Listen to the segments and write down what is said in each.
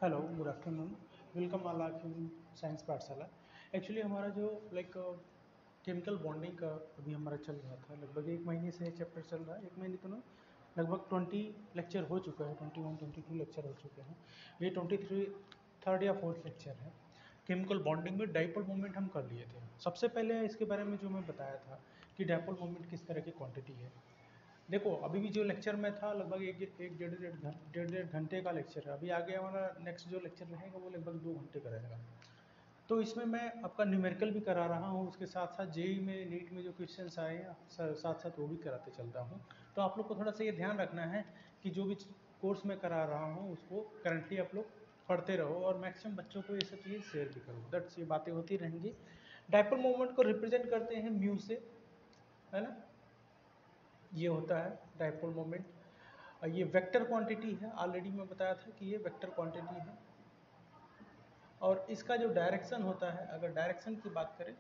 Hello, good afternoon. Welcome all of in science पाठशाला। Actually हमारा जो केमिकल बॉन्डिंग का अभी हमारा चल रहा था, लगभग एक महीने से चैप्टर चल रहा है। एक महीने तो नहीं, लगभग 20 लेक्चर हो चुका है, 21-22 लेक्चर हो चुके हैं। ये 23 थर्ड या फोर्थ लेक्चर है। केमिकल बॉन्डिंग में डाइपोल मोमेंट हम कर लिए थे। सबसे पहले इसके बारे में जो मैं बताया था कि डाइपोल मोमेंट किस तरह की क्वांटिटी है। देखो, अभी भी जो लेक्चर में था लगभग एक डेढ़ घंटे का लेक्चर है। अभी आगे हमारा नेक्स्ट जो लेक्चर रहेगा वो लगभग 2 घंटे का रहेगा। तो इसमें मैं आपका न्यूमेरिकल भी करा रहा हूँ, उसके साथ साथ जेई में नीट में जो क्वेश्चंस आए हैं साथ साथ वो भी कराते चलता हूँ। तो आप लोग को थोड़ा सा ये ध्यान रखना है कि जो भी कोर्स मैं करा रहा हूँ उसको करंटली आप लोग पढ़ते रहो और मैक्सिमम बच्चों को ये सब चीज़ें शेयर भी करो। दैट्स, ये बातें होती रहेंगी। डाइपोल मोमेंट को रिप्रेजेंट करते हैं म्यू से, है ना। ये होता है डाइपोल मोमेंट। ये वेक्टर क्वांटिटी है, ऑलरेडी मैं बताया था कि ये वेक्टर क्वांटिटी है। और इसका जो डायरेक्शन होता है, अगर डायरेक्शन की बात करें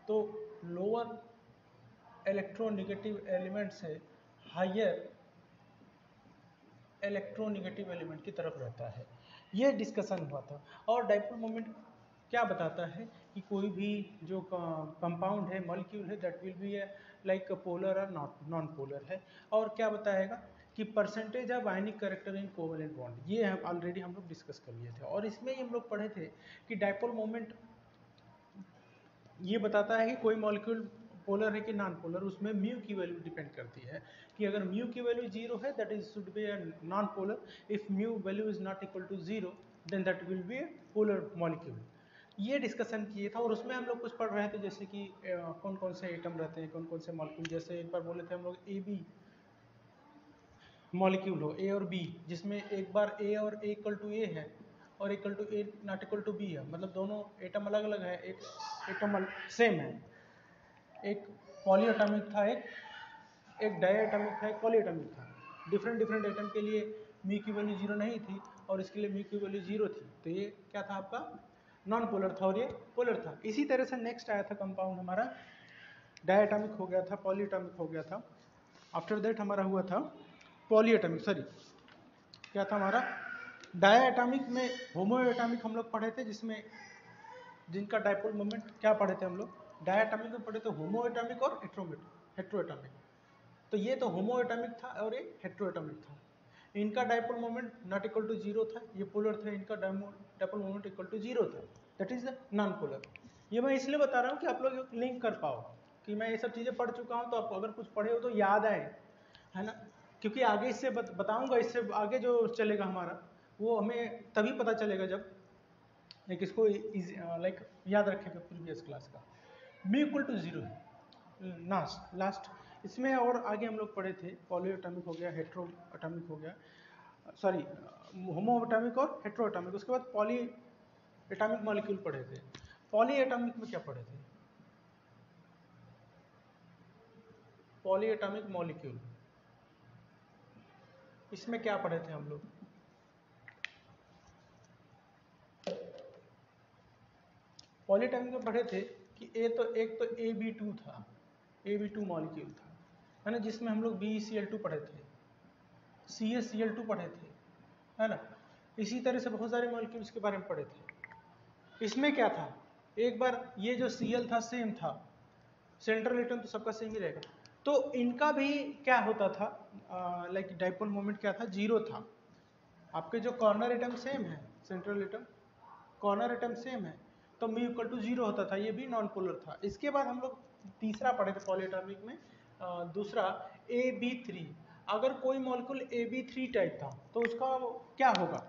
तो लोअर इलेक्ट्रोनेगेटिव एलिमेंट से हायर इलेक्ट्रोनेगेटिव एलिमेंट की तरफ रहता है। ये डिस्कशन हुआ था। और डाइपोल मोमेंट क्या बताता है कि कोई भी जो कंपाउंड है, मॉलिक्यूल है, that will be like polar और नॉन पोलर है। और क्या बताएगा कि percentage of ionic character in covalent bond. ये हम ऑलरेडी हम लोग डिस्कस कर लिए थे। और इसमें ही हम लोग पढ़े थे कि डाइपोल मोमेंट ये बताता है कि कोई मॉलिक्यूल पोलर है कि नॉन पोलर, उसमें म्यू की वैल्यू डिपेंड करती है कि अगर म्यू की वैल्यू 0 है that is should be a non polar, if mu value is not equal to 0 then that will be a polar molecule. ये डिस्कशन किए था। और उसमें हम लोग कुछ पढ़ रहे थे जैसे कि कौन कौन से एटम रहते हैं, कौन कौन से मॉलिक्यूल। जैसे एक बार बोले थे हम लोग ए बी मॉलिक्यूल हो, ए और बी, जिसमें एक बार ए और ए इक्वल टू ए है और equal to A not equal to B है, मतलब दोनों एटम अलग अलग है, एक एटम सेम है। एक पॉली एटॉमिक था, एक डाई एटॉमिक था, एक पॉली एटॉमिक था। डिफरेंट डिफरेंट एटम के लिए म्यू की वैल्यू 0 नहीं थी और इसके लिए म्यू की वैल्यू 0 थी। तो ये क्या था आपका नॉन पोलर था और ये पोलर था। इसी तरह से नेक्स्ट आया था कंपाउंड हमारा डाई एटॉमिक हो गया था, पॉली एटॉमिक हो गया था। आफ्टर दैट हमारा हुआ था पॉली एटॉमिक, सॉरी क्या था हमारा डाई एटॉमिक में होमो एटॉमिक हम लोग पढ़े थे, जिसमें जिनका डाइपोल मोमेंट क्या पढ़े थे हम लोग डाई एटॉमिक में पढ़े थे, होमो एटॉमिक और हेट्रो एटॉमिक। तो ये तो होमो एटॉमिक था और ये हेट्रो एटॉमिक था। इनका dipole moment not equal to 0 था, ये पोलर था, इनका डाइपोल मोमेंट इक्वल टू 0 था, that is the non polar. ये मैं इसलिए बता रहा हूँ कि आप लोग लिंक कर पाओ कि मैं ये सब चीज़ें पढ़ चुका हूँ, तो आप अगर कुछ पढ़े हो तो याद आए, है ना। क्योंकि आगे इससे बताऊंगा, इससे आगे जो चलेगा हमारा वो हमें तभी पता चलेगा जब एक इसको लाइक याद रखेगा प्रीवियस क्लास का। म्यू इक्वल टू 0 है लास्ट। इसमें और आगे हम लोग पढ़े थे पॉली एटॉमिक हो गया, हेट्रो एटॉमिक हो गया, सॉरी होमो एटॉमिक और हेट्रो एटॉमिक। उसके बाद पॉली एटॉमिक मॉलिक्यूल पढ़े थे। पॉली एटॉमिक में क्या पढ़े थे, पॉली एटॉमिक मॉलिक्यूल, इसमें क्या पढ़े थे हम लोग, पॉली एटॉमिक में पढ़े थे कि एक तो AB2 था, AB2 मॉलिक्यूल था, है ना, जिसमें हम लोग BeCl2 पढ़े थे, CaCl2 पढ़े थे, है ना। इसी तरह से बहुत सारे मॉलिक्यूल्स के बारे में पढ़े थे। इसमें क्या था, एक बार ये जो Cl था सेम था, सेंट्रल एटम तो सबका सेम ही रहेगा, तो इनका भी क्या होता था, लाइक डाइपोल मोमेंट क्या था, 0 था। आपके जो कॉर्नर एटम सेम है, central atom corner atom same है, तो म्यू इक्वल टू 0 होता था, ये भी नॉन पोलर था। इसके बाद हम लोग तीसरा पढ़े थे पॉली एटॉमिक में, दूसरा AB3। अगर कोई मॉलिक्यूल AB3 टाइप था तो उसका क्या होगा,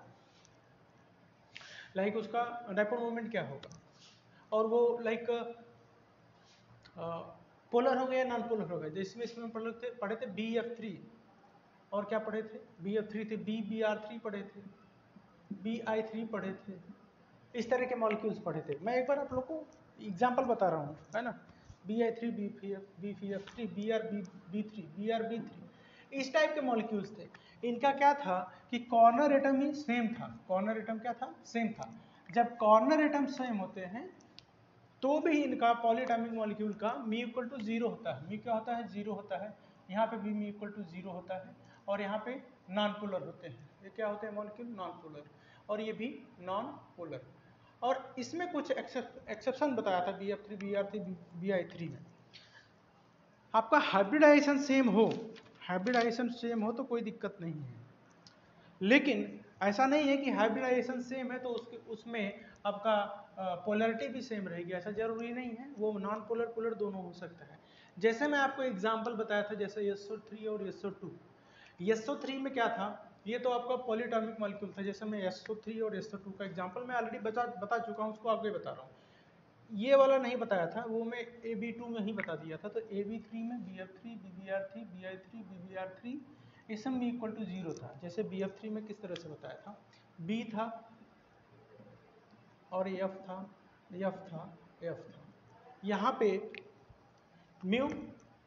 लाइक उसका डाइपोल मोमेंट क्या होगा, और वो लाइक पोलर हो गया नॉन पोलर हो गया। जिसमें इसमें पढ़े थे BF3, और क्या पढ़े थे, BF3 थे, BBr3 पढ़े थे, BI3 पढ़े थे। इस तरह के मॉलिक्यूल्स पढ़े थे। मैं एक बार आप लोग को एग्जाम्पल बता रहा हूँ, है ना। BI3, BF3, BRB3, BRB3, इस टाइप के मॉलिक्यूल्स थे। इनका क्या था कि कॉर्नर एटम ही सेम था, कॉर्नर एटम क्या था, सेम था। जब कॉर्नर एटम सेम होते हैं तो भी इनका पॉलीएटॉमिक मॉलिक्यूल का म्यू इक्वल टू 0 होता है। म्यू क्या होता है, 0 होता है। यहाँ पे भी म्यू इक्वल टू 0 होता है और यहाँ पे नॉन पोलर होते हैं। ये क्या होते हैं मॉलिक्यूल, नॉन पोलर। और ये भी नॉन पोलर। और इसमें कुछ एक्सेप्शन बताया था BF3 BR3 BI3 में। आपका हाइब्रिडाइजेशन सेम हो तो कोई दिक्कत नहीं है, लेकिन ऐसा नहीं है कि हाइब्रिडाइजेशन सेम है तो उसमें आपका पोलरिटी भी सेम रहेगी, ऐसा जरूरी नहीं है। वो नॉन पोलर पोलर दोनों हो सकता है। जैसे मैं आपको एग्जांपल बताया था, जैसे SO3 और SO2। SO3 में क्या था, ये तो आपका पॉलीएटॉमिक मॉलिक्यूल था। जैसे मैं SO3 और SO2 का एग्जांपल मैं ऑलरेडी बता चुका हूँ, उसको आगे बता रहा हूँ। ये वाला नहीं बताया था, वो मैं AB2 में ही बता दिया था। तो AB3 में BF3 BBR3 BI3 BBR3 ये सब में इक्वल टू 0 था। जैसे BF3 में किस तरह से बताया था, B था और F था, F था, F था। यहाँ पे mu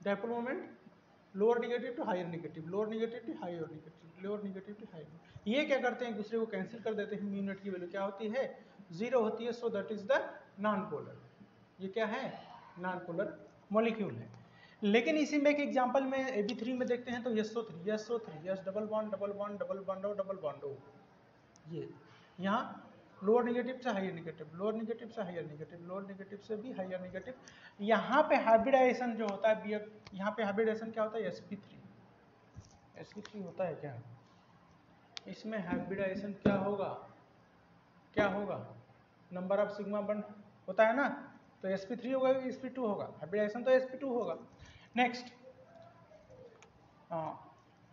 dipole moment lower negative to higher negative, lower negative to higher negative, lower negative to higher. ये क्या करते हैं, एक दूसरे को कैंसिल कर देते हैं। म्यू नेट की वैल्यू क्या होती है, 0 होती है। So that is the non polar. ये क्या है, नॉन पोलर मॉलिक्यूल है। लेकिन इसी में एक एग्जांपल में AB3 में देखते हैं तो SO3 yes double bond double bond double bond और डबल बॉन्ड ओ। ये यहाँ लोअर नेगेटिव से हायर नेगेटिव, लोअर नेगेटिव से हायर नेगेटिव, लोअर नेगेटिव से भी हायर नेगेटिव। यहाँ पे हाइब्रिडाइजेशन जो होता है, यहाँ पे हाइब्रिडाइजेशन क्या होता है, sp3 होता है क्या, इसमें हाइब्रिडाइजेशन क्या होगा, नंबर ऑफ सिग्मा बॉन्ड होता है ना, तो sp3 होगा कि sp2 होगा, हाइब्रिडाइजेशन तो sp2 होगा। नेक्स्ट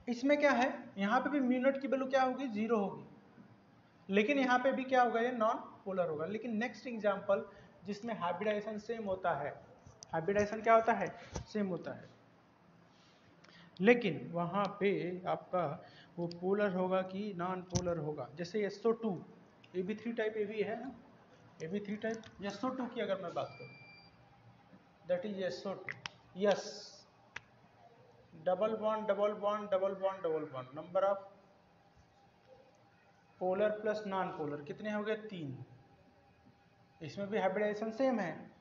इसमें क्या है, यहाँ पे भी म्यू नॉट की वैल्यू क्या होगी, 0 होगी, लेकिन यहाँ पे भी क्या होगा, ये नॉन पोलर होगा। लेकिन नेक्स्ट एग्जांपल जिसमें हाइब्रिडाइजेशन सेम होता है, हाइब्रिडाइजेशन क्या होता है, सेम होता है, लेकिन वहाँ पे आपका वो पोलर होगा कि नॉन पोलर होगा। जैसे SO2 AB3 टाइप AB है ना, AB3 टाइप SO2 की अगर मैं बात करूँ, that is SO2, yes double bond double bond double bond double bond, number of polar plus non polar कितने हो गए, 3। इसमें भी हाइब्रिडाइजेशन सेम है,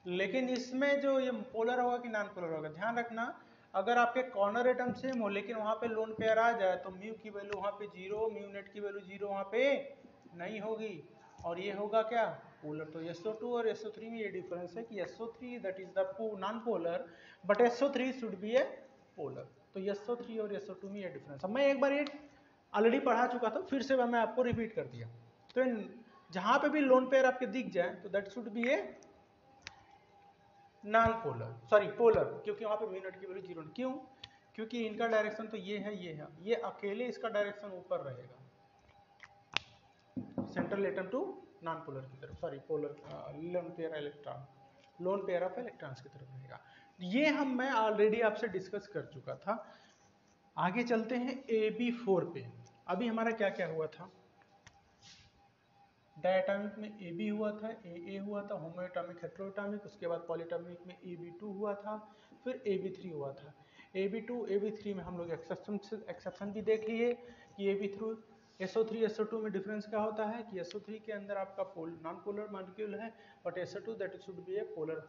लेकिन इसमें जो ये पोलर होगा कि नॉन पोलर होगा, ध्यान रखना। अगर आपके कॉर्नर एटम सेम हो लेकिन वहां पे लोन पेयर आ जाए तो म्यू की वैल्यू वहां पे 0, म्यू नेट की वैल्यू 0 वहां पे नहीं होगी, और ये होगा क्या, पोलर। तो SO2 और SO3 में ये डिफरेंस है कि SO3 that is the non polar but SO3 should be a polar. तो SO3 और SO2 में ये डिफरेंस है। मैं एक बार ये ऑलरेडी पढ़ा चुका था, फिर से मैं आपको रिपीट कर दिया। तो जहां पे भी लोन पेयर आपके दिख जाए तो that should be a non polar, sorry polar, क्योंकि वहां पे म्यू नॉट की वैल्यू 0। क्यों, क्योंकि इनका डायरेक्शन तो ये है, ये अकेले इसका डायरेक्शन ऊपर रहेगा, central atom to non polar की तरफ, sorry polar lone pair electron, lone pair of electrons की तरफ रहेगा। ये मैं ऑलरेडी आपसे डिस्कस कर चुका था। आगे चलते हैं AB4 पे। अभी हमारा क्या क्या हुआ था, डायटॉमिक में AB हुआ था, AA हुआ था, होमोएटॉमिक हेटेरोएटॉमिक, उसके बाद पॉलीएटॉमिक में AB2 हुआ था, फिर AB3 हुआ था। AB2 AB3 में हम लोग एक्सेप्शन भी देख लिए कि AB3 SO3 SO2 में डिफरेंस क्या होता है कि SO3 के अंदर आपका नॉन पोलर मॉलिक्यूल है, but SO2 that should be a polar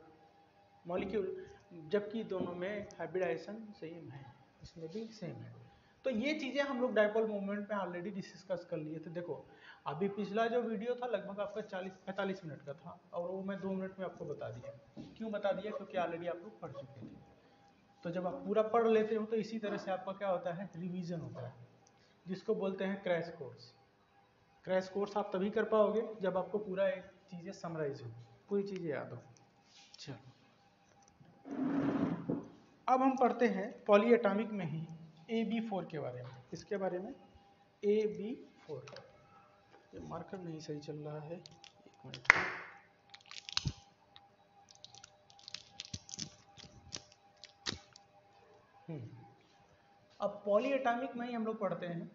molecule, जबकि दोनों में हाइब्रिडाइजेशन सेम है, इसमें भी सेम है। तो ये चीजें हम लोग डायपोल मूवमेंट में ऑलरेडी डिस्कस कर लिए थे। देखो अभी पिछला जो वीडियो था लगभग आपका 40-45 मिनट का था, और वो मैं 2 मिनट में आपको बता दिया। क्यों बता दिया, क्योंकि ऑलरेडी आप लोग पढ़ चुके थे। तो जब आप पूरा पढ़ लेते हो तो इसी तरह से आपका क्या होता है, रिवीजन होता है, जिसको बोलते हैं क्रैश कोर्स। क्रैश कोर्स आप तभी कर पाओगे जब आपको पूरा एक चीजें समराइज हो, पूरी चीजें याद हो। चलो अब हम पढ़ते हैं पॉलीएटॉमिक में ही AB4 के बारे में। इसके बारे में AB4, ये मार्कर नहीं सही चल रहा है, एक मिनट। अब पॉलीएटॉमिक में ही हम लोग पढ़ते हैं,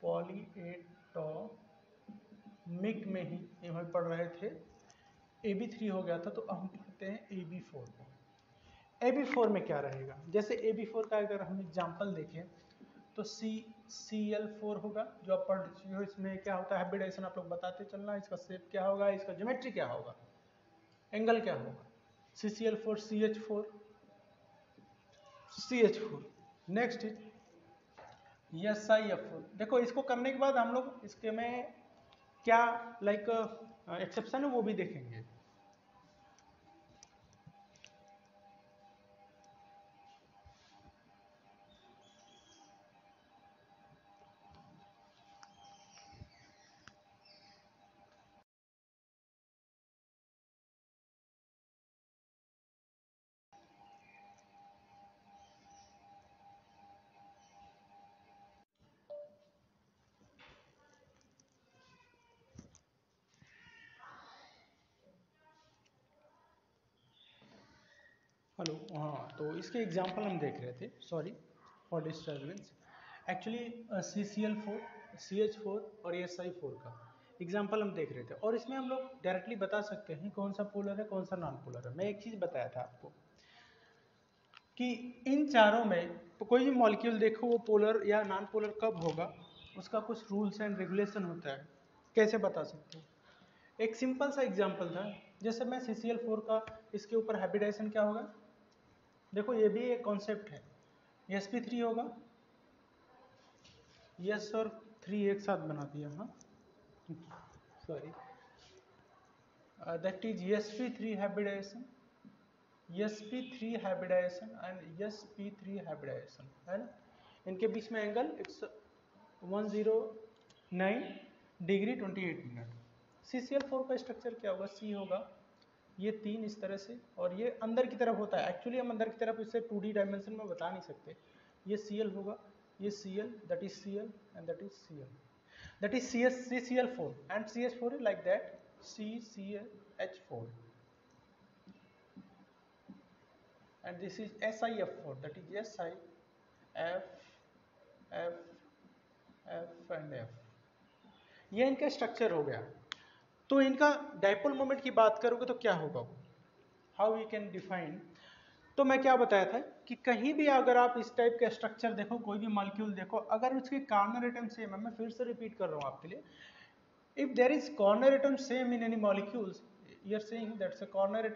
पॉलीएटॉमिक में ही हम पढ़ रहे थे। AB3 हो गया था, तो अब हम पढ़ते हैं AB4 को। AB4 में क्या रहेगा, जैसे AB4 का अगर हम एग्जांपल देखें तो CCl4 होगा, जो आप पढ़ चुके हो। इसमें क्या होता है, हाइब्रिडाइजेशन आप लोग बताते चलना, इसका शेप क्या होगा, इसका ज्योमेट्री क्या होगा, एंगल क्या होगा। CCl4 CH4 CH4। Next SiF4। देखो इसको करने के बाद हम लोग इसके में क्या लाइक एक्सेप्शन है वो भी देखेंगे। हेलो, हाँ, तो इसके एग्जांपल हम देख रहे थे, sorry for disturbance. Actually CCl4, CH4 और Si4 का एग्जांपल हम देख रहे थे, और इसमें हम लोग डायरेक्टली बता सकते हैं कौन सा पोलर है कौन सा नॉन पोलर है। मैं एक चीज़ बताया था आपको कि इन चारों में कोई भी मॉलिक्यूल देखो वो पोलर या नॉन पोलर कब होगा, उसका कुछ रूल्स एंड रेगुलेशन होता है। कैसे बता सकते हो? एक सिंपल सा एग्जांपल था, जैसे मैं CCl4 का, इसके ऊपर हाइब्रिडाइजेशन क्या होगा, देखो ये भी एक कॉन्सेप्ट है। sp3 होगा, यस और 3 एक साथ बना दिया, हाँ sorry, that is sp3 hybridization, sp3 hybridization and sp3 hybridization है ना। इनके बीच में एंगल 109 डिग्री 28 मिनट। CCl4 का स्ट्रक्चर क्या होगा, C होगा, ये 3 इस तरह से, और ये अंदर की तरफ होता है। एक्चुअली हम अंदर की तरफ इसे 2D डायमेंशन में बता नहीं सकते। ये Cl होगा, ये Cl, that is Cl and that is Cl, that is CCl4 and CH4 is like that, CCH4 and this is SiF4, that is Si, F, F, F and F। ये इनका structure हो गया। तो इनका dipole moment की बात करोगे तो क्या होगा, हाउ वी कैन डिफाइन। तो मैं क्या बताया था कि कहीं भी अगर आप इस टाइप का स्ट्रक्चर देखो, कोई भी मॉलिक्यूल देखो, अगर उसके कॉर्नर एटम सेम है, मैं फिर से रिपीट कर रहा हूँ आपके लिए, if there is corner atom same in any molecules, you are saying that's a corner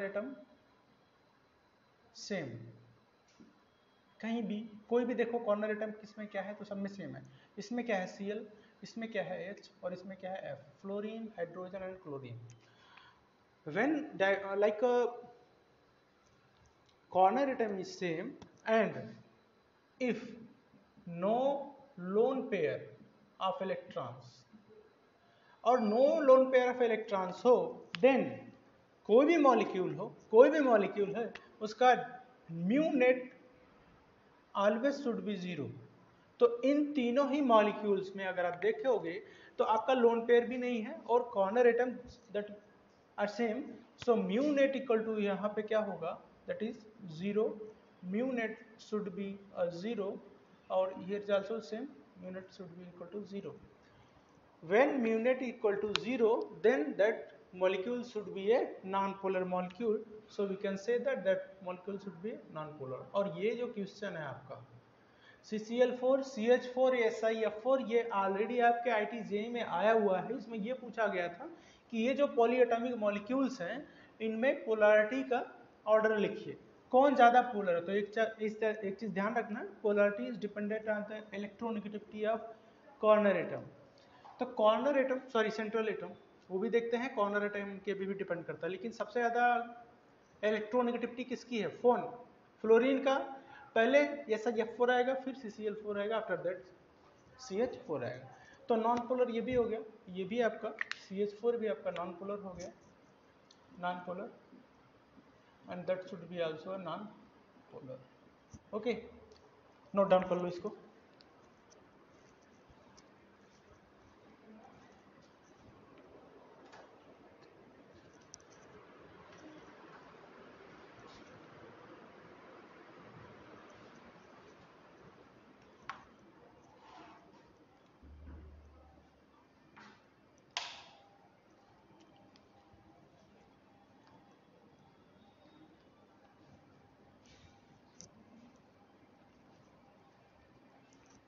atom same. कहीं भी कोई भी देखो कॉर्नर एटम किसमें क्या है, तो सब में सेम है। इसमें क्या है Cl, इसमें क्या है H और इसमें क्या है F, fluorine, hydrogen and chlorine. When like corner atom is same and if no lone pair of electrons और no lone pair of electrons हो, then कोई भी मॉलिक्यूल है उसका mu net always should be zero. तो इन तीनों ही molecules में अगर आप देखोगे तो आपका लोन पेयर भी नहीं है और corner atom that are same, so mu net equal to यहाँ पे क्या होगा, that is zero, mu net should be zero, और here is also same, mu net should be equal to zero. when mu net equal to 0, then that molecule should be a non-polar molecule, so we can say that that molecule should be non-polar। और ये जो question है आपका CCl4, CH4, SiF4, ये already आपके IIT JEE में आया हुआ है। इसमें ये पूछा गया था कि ये जो पॉलीएटॉमिक मॉलिक्यूल्स हैं इनमें पोलैरिटी का ऑर्डर लिखिए, कौन ज़्यादा पोलर है। तो एक चीज़ ध्यान रखना, polarity is dependent on the electronegativity of corner atom. तो corner atom, sorry central atom, वो भी देखते हैं, कॉर्नर एटम के भी डिपेंड करता है, लेकिन सबसे ज़्यादा इलेक्ट्रोनेगेटिविटी किसकी है, फ्लोरीन का। पहले SiF4 आएगा, फिर CCl4 आएगा, आफ्टर दैट CH4 आएगा। तो नॉन पोलर ये भी हो गया, ये भी आपका CH4 भी आपका नॉन पोलर हो गया, non polar, and that should be also a non polar. Okay, note down कर लो इसको।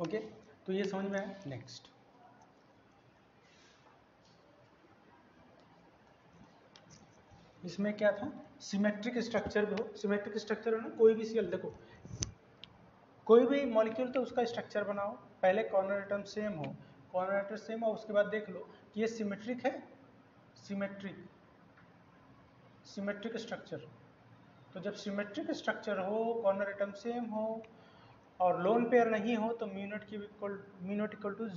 ओके, तो ये समझ में आया। नेक्स्ट, इसमें क्या था, सिमेट्रिक स्ट्रक्चर में हो, सिमेट्रिक स्ट्रक्चर हो ना, कोई भी सीएल देखो, कोई भी मॉलिक्यूल तो उसका स्ट्रक्चर बनाओ, पहले कॉर्नर एटम सेम हो, कॉर्नर एटम सेम और उसके बाद देख लो कि ये सिमेट्रिक है, सिमेट्रिक स्ट्रक्चर। तो जब सिमेट्रिक स्ट्रक्चर हो, कॉर्नर एटम सेम हो और लोन पेयर नहीं हो तो mu not equal to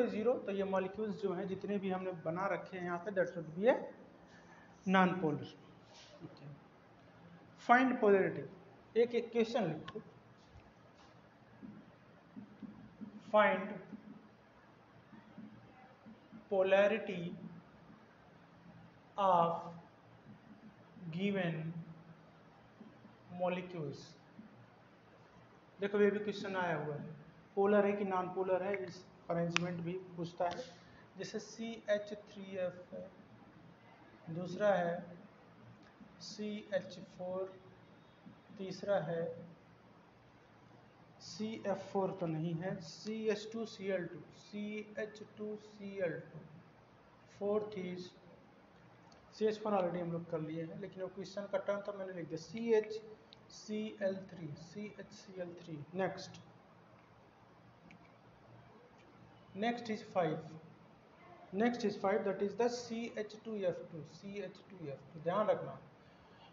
zero, तो ये मॉलिक्यूल्स जो हैं जितने भी हमने बना रखे हैं यहाँ पे, that should be a non polar. Find polarity, एक इक्वेशन लिखो, find polarity of given molecules. देखो ये भी क्वेश्चन आया हुआ है, पोलर है कि नॉन पोलर है, इस अरेंजमेंट भी पूछता है। जैसे CH3F है, दूसरा है CH4, तीसरा है CF4 तो नहीं है, CH2Cl2, fourth is CH4 already हम लोग कर लिए हैं, लेकिन वो क्वेश्चन का टर्म तो मैंने लिख दिया CHCl3। Next is 5, that is the CH2F2। ध्यान रखना,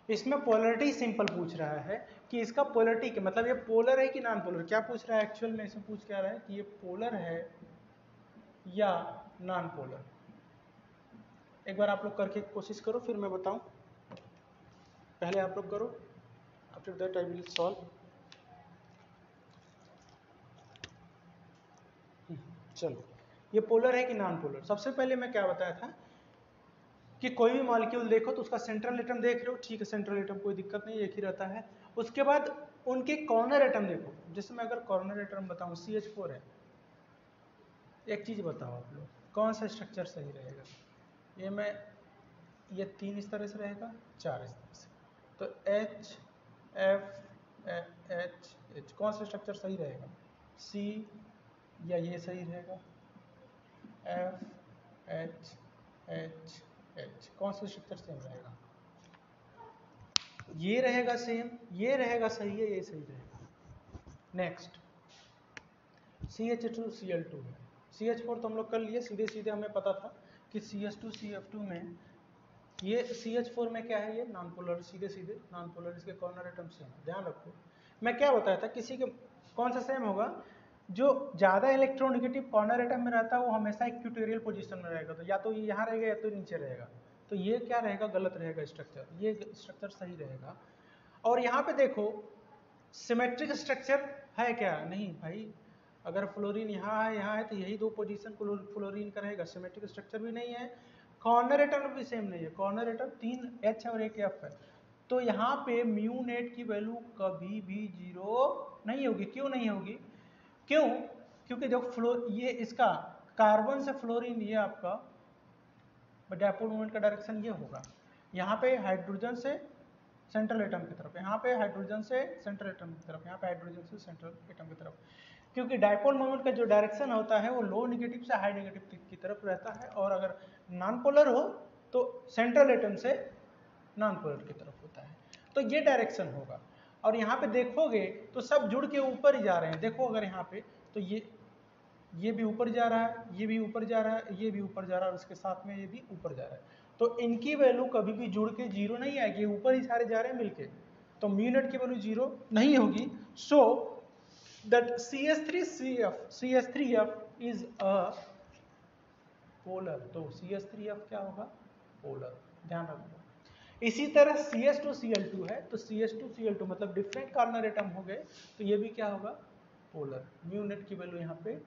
इसमें पोलरिटी सिंपल पूछ रहा है कि इसका पोलरिटी के मतलब ये पोलर है कि नॉन पोलर। क्या पूछ रहा है एक्चुअल में, इसमें पूछ क्या रहा है कि ये पोलर है या नॉन पोलर। एक बार आप लोग करके कोशिश करो, फिर मैं बताऊं। पहले आप लोग करो, after that I will solve. चलो, ये पोलर है कि नॉन पोलर। सबसे पहले मैं क्या बताया था कि कोई भी मॉलिक्यूल देखो तो उसका सेंट्रल एटम देख रहे हो, ठीक है, सेंट्रल एटम कोई दिक्कत नहीं, एक ही रहता है। उसके बाद उनके कॉर्नर एटम देखो, जैसे मैं अगर कॉर्नर एटम बताऊं CH4 है, एक चीज बताओ आप लोग, कौन सा स्ट्रक्चर सही रहेगा। ये 3 इस तरह से रहेगा, 4 इस तरह से, तो H F H H कौन सा स्ट्रक्चर सही रहेगा, C या ये सही रहेगा, F H H H कौन सा स्ट्रक्चर सेम रहेगा, ये रहेगा सेम, ये रहेगा सही है, ये सही रहेगा। नेक्स्ट CH2Cl2 है, CH4 तो हम लोग कर लिए, सीधे सीधे हमें पता था कि CH2CF2 में ये CH4 में क्या है, ये नॉन पोलर, सीधे सीधे नॉन पोलर, इसके कॉर्नर एटम सेम है। ध्यान रखो, मैं क्या बताया था, किसी के कौन सा सेम होगा, जो ज़्यादा इलेक्ट्रोनेगेटिव कॉर्नर एटम में रहता है वो हमेशा इक्वेटोरियल पोजीशन में रहेगा, तो या तो ये यहाँ रहेगा या तो नीचे रहेगा, तो ये क्या रहेगा, गलत रहेगा स्ट्रक्चर, ये स्ट्रक्चर सही रहेगा। और यहाँ पे देखो सिमेट्रिक स्ट्रक्चर है क्या, नहीं भाई, अगर फ्लोरीन यहाँ है तो यही 2 पोजीशन फ्लोरीन का रहेगा, सिमेट्रिक स्ट्रक्चर भी नहीं है, कॉर्नर एटम भी सेम नहीं है, कॉर्नर एटम 3 H और 1 F है, तो यहाँ पे म्यू नेट की वैल्यू कभी भी 0 नहीं होगी। क्यों नहीं होगी, क्यों, क्योंकि देखो ये इसका कार्बन से फ्लोरीन, ये आपका डायपोल मोमेंट का डायरेक्शन ये होगा, यहाँ पे हाइड्रोजन से सेंट्रल एटम की तरफ, यहाँ पे हाइड्रोजन से सेंट्रल एटम की तरफ, यहाँ पे हाइड्रोजन से सेंट्रल एटम की तरफ, क्योंकि डायपोल मोमेंट का जो डायरेक्शन होता है वो लो नेगेटिव से हाई नेगेटिव की तरफ रहता है, और अगर नॉन पोलर हो तो सेंट्रल एटम से नॉन पोलर की तरफ होता है, तो ये डायरेक्शन होगा। और यहाँ पे देखोगे तो सब जुड़ के ऊपर ही जा रहे हैं, देखो अगर यहाँ पे तो ये भी ऊपर जा रहा है, ये भी ऊपर जा रहा है, ये भी ऊपर जा रहा है, और इसके साथ में ये भी ऊपर जा रहा है, तो इनकी वैल्यू कभी भी जुड़ के 0 नहीं आएगी, ऊपर ही सारे जा रहे हैं मिलके, तो म्यू नेट की वैल्यू 0 नहीं होगी। So that CH3F is a polar, तो CH3F क्या होगा, पोलर, ध्यान रखो। इसी तरह CH2Cl2 है, तो CH2Cl2 मतलब डिफरेंट कॉर्नर एटम हो गए, तो ये भी क्या होगा, पोलर। म्यू नेट की वैल्यू यहाँ पे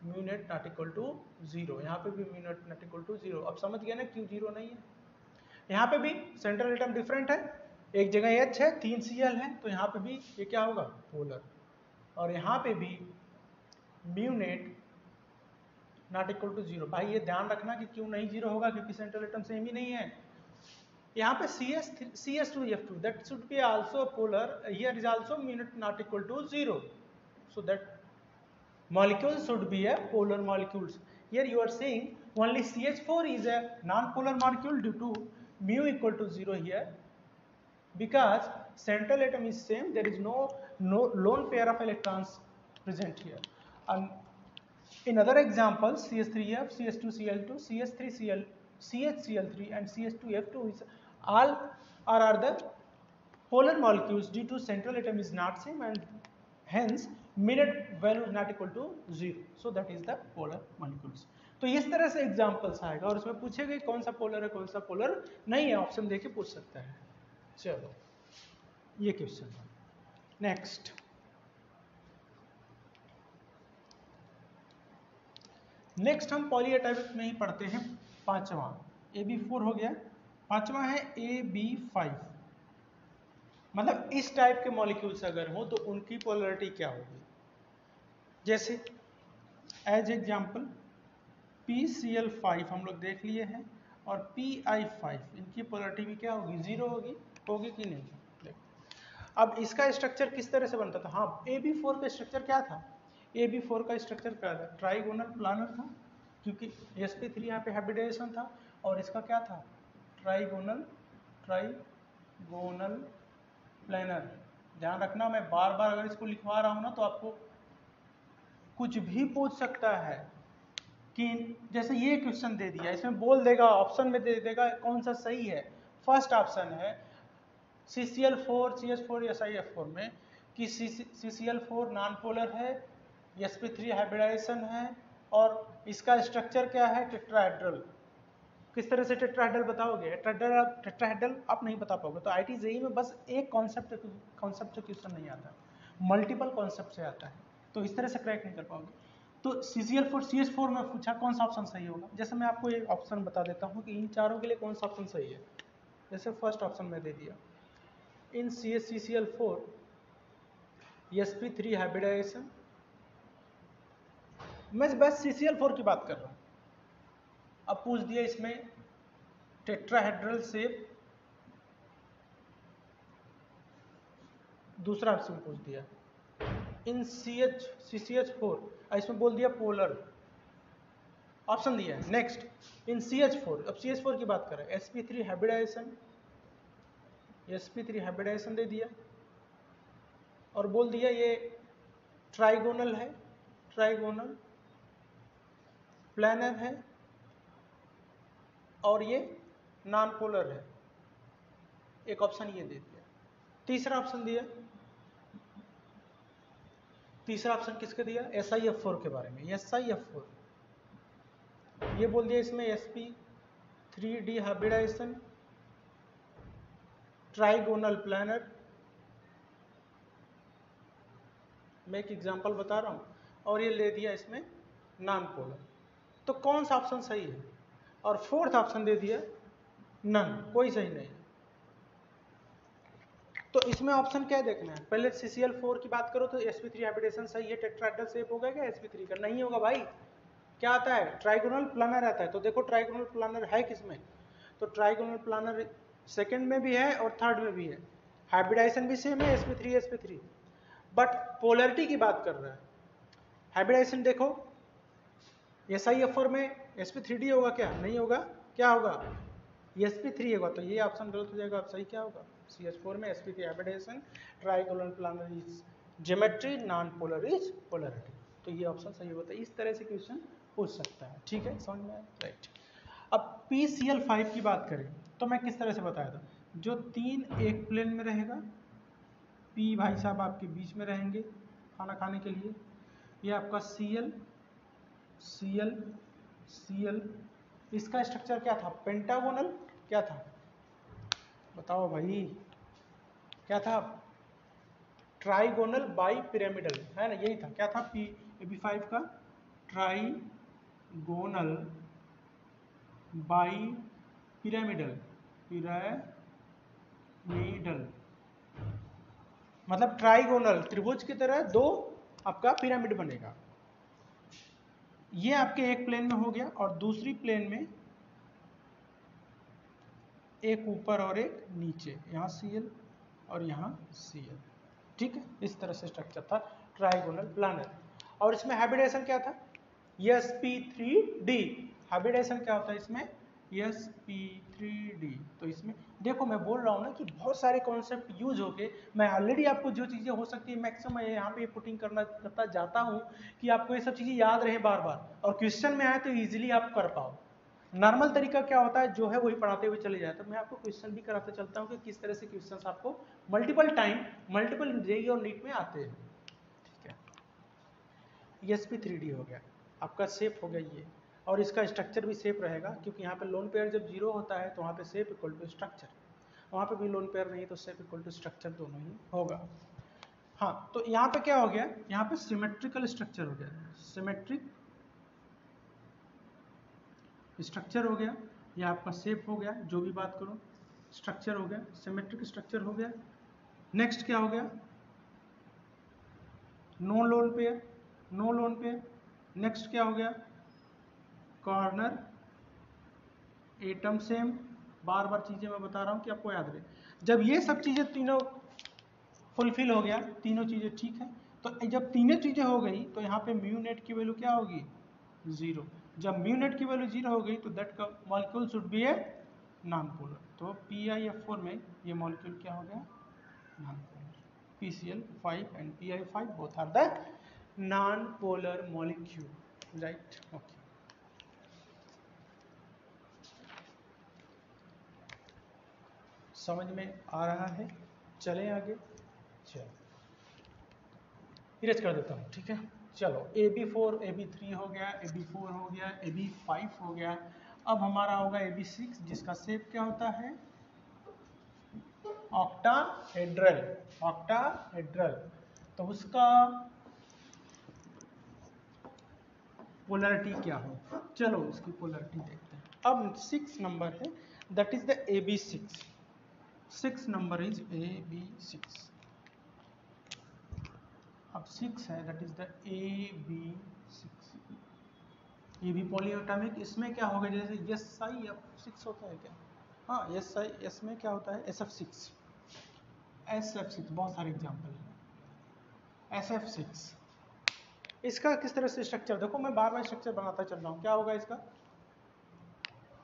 mu net not equal to 0, यहाँ पे भी mu net not equal to 0। अब समझ गए ना क्यों 0 नहीं है। यहाँ पे भी सेंट्रल एटम डिफरेंट है, एक जगह H है, 3 Cl है, तो यहाँ पे भी ये क्या होगा, पोलर। और यहाँ पे भी mu net not equal to 0। भाई ये ध्यान रखना कि क्यों नहीं 0 होगा, क्योंकि सेंट्रल एटम सेम ही नहीं है। यहाँ पे CH2F2 that should be also polar, here is also mu not equal to 0, so that molecule should be a polar molecules. Here you are saying only CH4 is a non-polar molecule due to mu equal to 0 here, because central atom is same, there is no lone pair of electrons present here. And In other examples, CH3F, CH2Cl2, CH3Cl, CHCl3 and CH2F2 is all are the polar molecules due to central atom is not same and hence minute value is not equal to 0. So that is the polar molecules. तो इस तरह से examples आएगा और उसमें पूछेगा कौन सा पोलर है कौन सा पोलर नहीं है, ऑप्शन देके पूछ सकता है. चलो ये क्वेश्चन है. नेक्स्ट हम पॉलीएटॉमिक में ही पढ़ते हैं. पांचवा AB4 हो गया. पांचवा है AB5. मतलब इस टाइप के मॉलिक्यूल्स अगर हो तो उनकी पोलरिटी क्या होगी. जैसे एज एग्जाम्पल PCl5 हम लोग देख लिए हैं और PI5, इनकी पोलरिटी भी क्या होगी, 0 होगी कि नहीं. अब इसका स्ट्रक्चर किस तरह से बनता था. हाँ, AB4 का स्ट्रक्चर क्या था. AB4 का स्ट्रक्चर क्या था, ट्राइगोनल प्लानर था क्योंकि sp3 यहाँ पे हाइब्रिडाइजेशन था और इसका क्या था, ट्राइगोनल प्लानर. ध्यान रखना, मैं बार बार अगर इसको लिखवा रहा हूँ ना तो आपको कुछ भी पूछ सकता है कि जैसे ये क्वेश्चन दे दिया, इसमें बोल देगा, ऑप्शन में दे देगा कौन सा सही है. फर्स्ट ऑप्शन है CCl4 CH4 SiF4 में कि CCl4 नॉन पोलर है, sp3 हाइब्रिडाइजेशन है और इसका स्ट्रक्चर क्या है, टेट्राहेड्रल. किस तरह से टेट्राहेड्रल बताओगे, टेट्राहेड्रल आप नहीं बता पाओगे. तो IIT JEE में बस एक कॉन्सेप्ट क्वेश्चन नहीं आता, मल्टीपल कॉन्सेप्ट से आता है, तो इस तरह से क्रैक नहीं कर पाओगे. तो CCl4 CH4 में पूछा कौन सा ऑप्शन सही होगा. जैसे मैं आपको एक ऑप्शन बता देता हूँ कि इन चारों के लिए कौन सा ऑप्शन सही है. जैसे फर्स्ट ऑप्शन में दे दिया, इन CCl4 sp3 हाइब्रिडाइजेशन. मैं बस CCl4 की बात कर रहा हूँ. अब पूछ दिया इसमें टेट्राहेड्रल शेप, दूसरा ऑप्शन पूछ दिया इन CCH4, इसमें बोल दिया पोलर, ऑप्शन दिया है. नेक्स्ट इन CH4, अब CH4 की बात करें, sp3 हाइब्रिडाइजेशन दे दिया और बोल दिया ये ट्राइगोनल है, ट्राइगोनल प्लानर है और ये नॉन पोलर है. एक ऑप्शन ये दे दिया. तीसरा ऑप्शन दिया, तीसरा ऑप्शन किसके दिया, SiF4 के बारे में. SiF4 ये बोल दिया इसमें sp3d हाइब्रिडाइजेशन, ट्राइगोनल प्लानर. मैं एक एग्जांपल बता रहा हूं और ये ले दिया इसमें नॉन पोलर. तो कौन सा ऑप्शन सही है. और फोर्थ ऑप्शन दे दिया नन, कोई सही नहीं. तो इसमें ऑप्शन क्या देखना है, पहले CCl4 की बात करो तो sp3 हाइब्रिडेशन सही है, टेट्राहेड्रल शेप होगा क्या sp3 का, नहीं होगा भाई. क्या आता है, ट्राइगोनल प्लानर आता है. तो देखो ट्राइगोनल प्लानर है किसमें, तो ट्राइगोनल प्लानर सेकंड में भी है और थर्ड में भी है. हाइब्रिडाइजेशन भी सेम है sp3 बट पोलरिटी की बात कर रहा है. हाइब्रिडाइजेशन देखो SiF4 में sp3d होगा क्या, नहीं होगा. क्या होगा, sp3 होगा. तो ये ऑप्शन गलत हो जाएगा. अब सही क्या होगा, CH4 में sp3 hybridization, trigonal planar is geometry, non polar is polarity. तो ये ऑप्शन सही होता है. इस तरह से क्वेश्चन पूछ सकता है. ठीक है, समझ में आया, राइट. अब PCl5 की बात करें तो मैं किस तरह से बताया था, जो तीन एक प्लेन में रहेगा, P भाई साहब आपके बीच में रहेंगे खाना खाने के लिए. ये आपका Cl, इसका स्ट्रक्चर क्या था, पेंटागोनल. क्या था बताओ भाई, क्या था, ट्राइगोनल बाई पिरामिडल, है ना, यही था. क्या था AB5 का, ट्राइगोनल बाई पिरामिडल, मतलब ट्राइगोनल त्रिभुज की तरह दो आपका पिरामिड बनेगा. ये आपके एक प्लेन में हो गया और दूसरी प्लेन में एक ऊपर और एक नीचे, यहाँ Cl और यहाँ Cl. ठीक है, इस तरह से स्ट्रक्चर था ट्राइगोनल प्लानर. और इसमें हाइब्रिडेशन क्या था, sp3d. हाइब्रिडेशन क्या होता है इसमें, sp3d. तो इसमें देखो मैं बोल रहा हूँ ना कि बहुत सारे कॉन्सेप्ट यूज हो गए, मैं ऑलरेडी आपको जो चीज़ें हो सकती है मैक्सिमम यहाँ पे पुटिंग करता जाता हूँ कि आपको ये सब चीज़ें याद रहे बार बार, और क्वेश्चन में आए तो इजीली आप कर पाओ। नॉर्मल तरीका क्या होता है, जो है वही पढ़ाते हुए चले जाए, तो मैं आपको क्वेश्चन भी कराते चलता हूँ कि किस तरह से क्वेश्चंस आपको मल्टीपल टाइम मल्टीपल जेईई और नीट में आते हैं। ठीक है, ESP3D हो गया, आपका सेफ हो गया ये, और इसका स्ट्रक्चर भी सेफ रहेगा, क्योंकि यहाँ पे लोन पेयर जब जीरो होता है तो वहाँ पे सेफ इक्वल टू स्ट्रक्चर, वहाँ पे भी लोन पेयर नहीं तो सेफ इक्वल टू स्ट्रक्चर दोनों ही होगा। हाँ, तो यहाँ पे क्या हो गया, यहाँ पे सिमेट्रिकल स्ट्रक्चर हो गया, सिमेट्रिक स्ट्रक्चर हो गया, ये आपका सेफ हो गया, जो भी बात करो स्ट्रक्चर हो गया, सिमेट्रिक स्ट्रक्चर हो गया। नेक्स्ट क्या हो गया, no lone pair, no lone pair. Next क्या हो गया, कॉर्नर एटम सेम, बार बार चीजें मैं बता रहा हूं कि आपको याद रहे। जब ये सब चीजें तीनों फुलफिल हो गया, तीनों चीजें ठीक है, तो जब तीनों चीजें हो गई तो यहाँ पे म्यू नेट की वैल्यू क्या होगी, 0। जब म्यू नेट की वैल्यू 0 हो गई तो that molecule should be a non polar, तो PiF4 में ये मॉलिक्यूल क्या हो गया, non polar. PCl5 and PI5 both are the non polar molecule, right. Okay, समझ में आ रहा है, चलें आगे। चलो इरेज कर देता हूँ, ठीक है। चलो AB4 AB3 हो गया, AB4 हो गया, AB5 हो गया, अब हमारा होगा AB6, जिसका शेप क्या होता है, ऑक्टाहेड्रल, ऑक्टाहेड्रल। तो उसका पोलरिटी क्या हो, चलो उसकी पोलरिटी देखते हैं। अब 6 नंबर है, that is the AB6, 6 number is AB6। अब 6 है, दैट इज द AB6, ये भी पॉलीएटॉमिक। इसमें क्या होगा, जैसे SiF6 होता है क्या, हाँ एस में क्या होता है, SF6, SF6 बहुत सारे एग्जाम्पल है, SF6। इसका किस तरह से स्ट्रक्चर देखो, मैं बार बार स्ट्रक्चर बनाता चल रहा हूँ। क्या होगा इसका,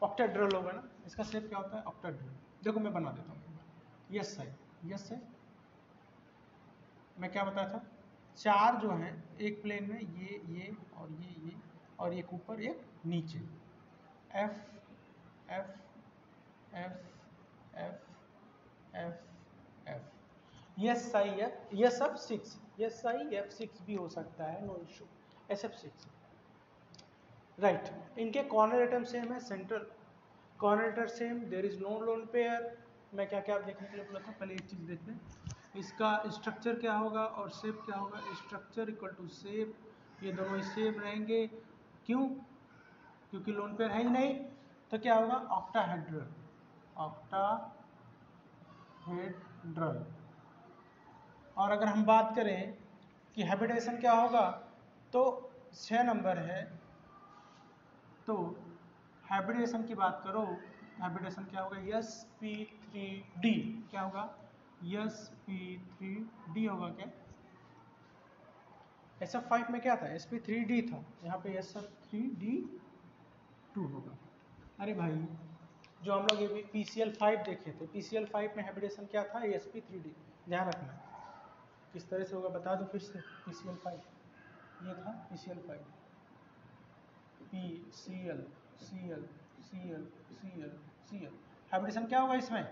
ऑक्टाहेड्रल होगा ना, इसका शेप क्या होता है, ऑक्टाहेड्रल। देखो मैं बना देता हूँ, यस है, मैं क्या बताया था, चार जो है एक प्लेन में, ये और एक ऊपर एक नीचे, F F F F F F, ये सब 6, SiF6 भी हो सकता है, नो इशू, SF6, राइट। इनके कॉर्नर एटम सेम है, central corner atom same, there is no lone pair. मैं क्या क्या देखने के लिए बोला था, पहले एक चीज देखते हैं, इसका स्ट्रक्चर क्या होगा और शेप क्या होगा, स्ट्रक्चर इक्वल टू शेप, ये दोनों ही सेम रहेंगे, क्यों, क्योंकि लोन पेयर है ही नहीं, तो क्या होगा, ऑक्टाहेड्रल, ऑक्टाहेड्रल। और अगर हम बात करें कि हैबिटेशन क्या होगा, तो 6 नंबर है, तो हैबिटेशन की बात करो, हैबिटेशन क्या होगा, sp3d, क्या होगा, sp3d होगा क्या, SF5 में क्या था, sp3d था, यहाँ पे sf3d2 होगा। अरे भाई जो हम लोग PCl5 देखे थे, PCl5 में हैबिटेशन क्या था, sp3d, ध्यान रखना किस तरह से होगा, बता दो फिर से। PCl5 ये था, PCl5 PCl Cl Cl Cl Cl, habitation क्या होगा इसमें,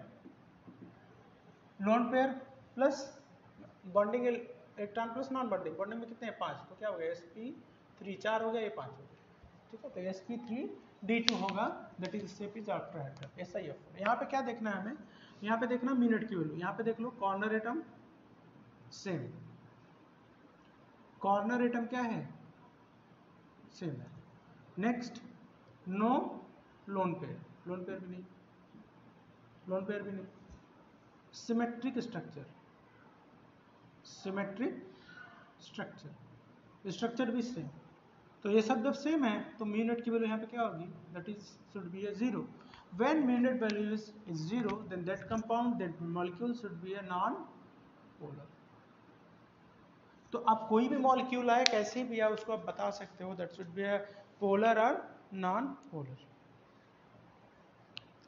lone pair plus bonding electron plus non bonding, bonding में कितने हैं, 5, तो क्या हो गया, sp3 4 हो गया, ये 5 हो गया, ठीक है। तो sp3d2 होगा, that is shape is octahedral, SiF4। यहाँ पे क्या देखना है हमें, यहाँ पे देखना मिनट की वैल्यू, यहाँ पे देख लो corner atom same, corner atom क्या है, सेम है। Next no lone pair, lone pair भी नहीं, लोन पेयर भी नहीं, सिमेट्रिक स्ट्रक्चर, सिमेट्रिक स्ट्रक्चर भी सेम। तो ये सब जब सेम है तो म्यू नेट की वैल्यू यहाँ पे क्या होगी, that is should be a 0। When mu net value is 0 then that compound, that molecule should be a non polar. तो आप कोई भी मॉलिक्यूल आए कैसे भी आए उसको आप बता सकते हो, that should be a polar और नॉन पोलर।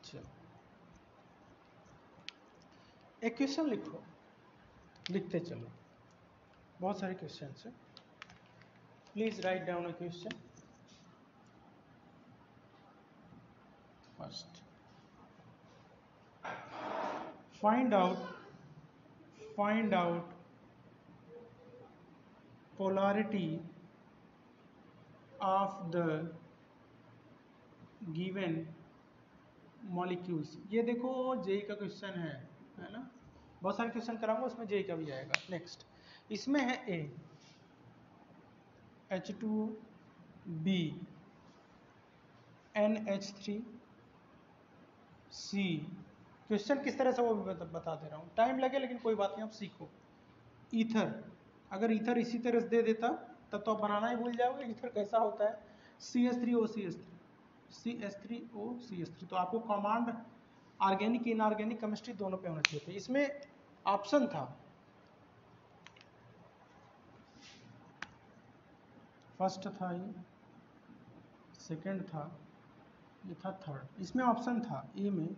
चलो एक क्वेश्चन लिखो, लिखते चलो, बहुत सारे क्वेश्चन है। Please write down a question. First, find out polarity of the given molecules। ये देखो जेई का क्वेश्चन है ना, बहुत सारे क्वेश्चन कराऊंगा उसमें जेई का भी आएगा। नेक्स्ट, इसमें है ए H2B NH3C। क्वेश्चन किस तरह से वो भी बता दे रहा हूँ, टाइम लगे लेकिन कोई बात नहीं, आप सीखो। ईथर, अगर ईथर इसी तरह से दे देता तब तो आप बनाना ही भूल जाओगे ईथर कैसा होता है। CH3OCH3 तो आपको कमांड ऑर्गेनिक इनऑर्गेनिक केमिस्ट्री दोनों पे होना चाहिए थे। इसमें ऑप्शन था, फर्स्ट था ये, सेकंड था ये, था थर्ड। इसमें ऑप्शन था ए में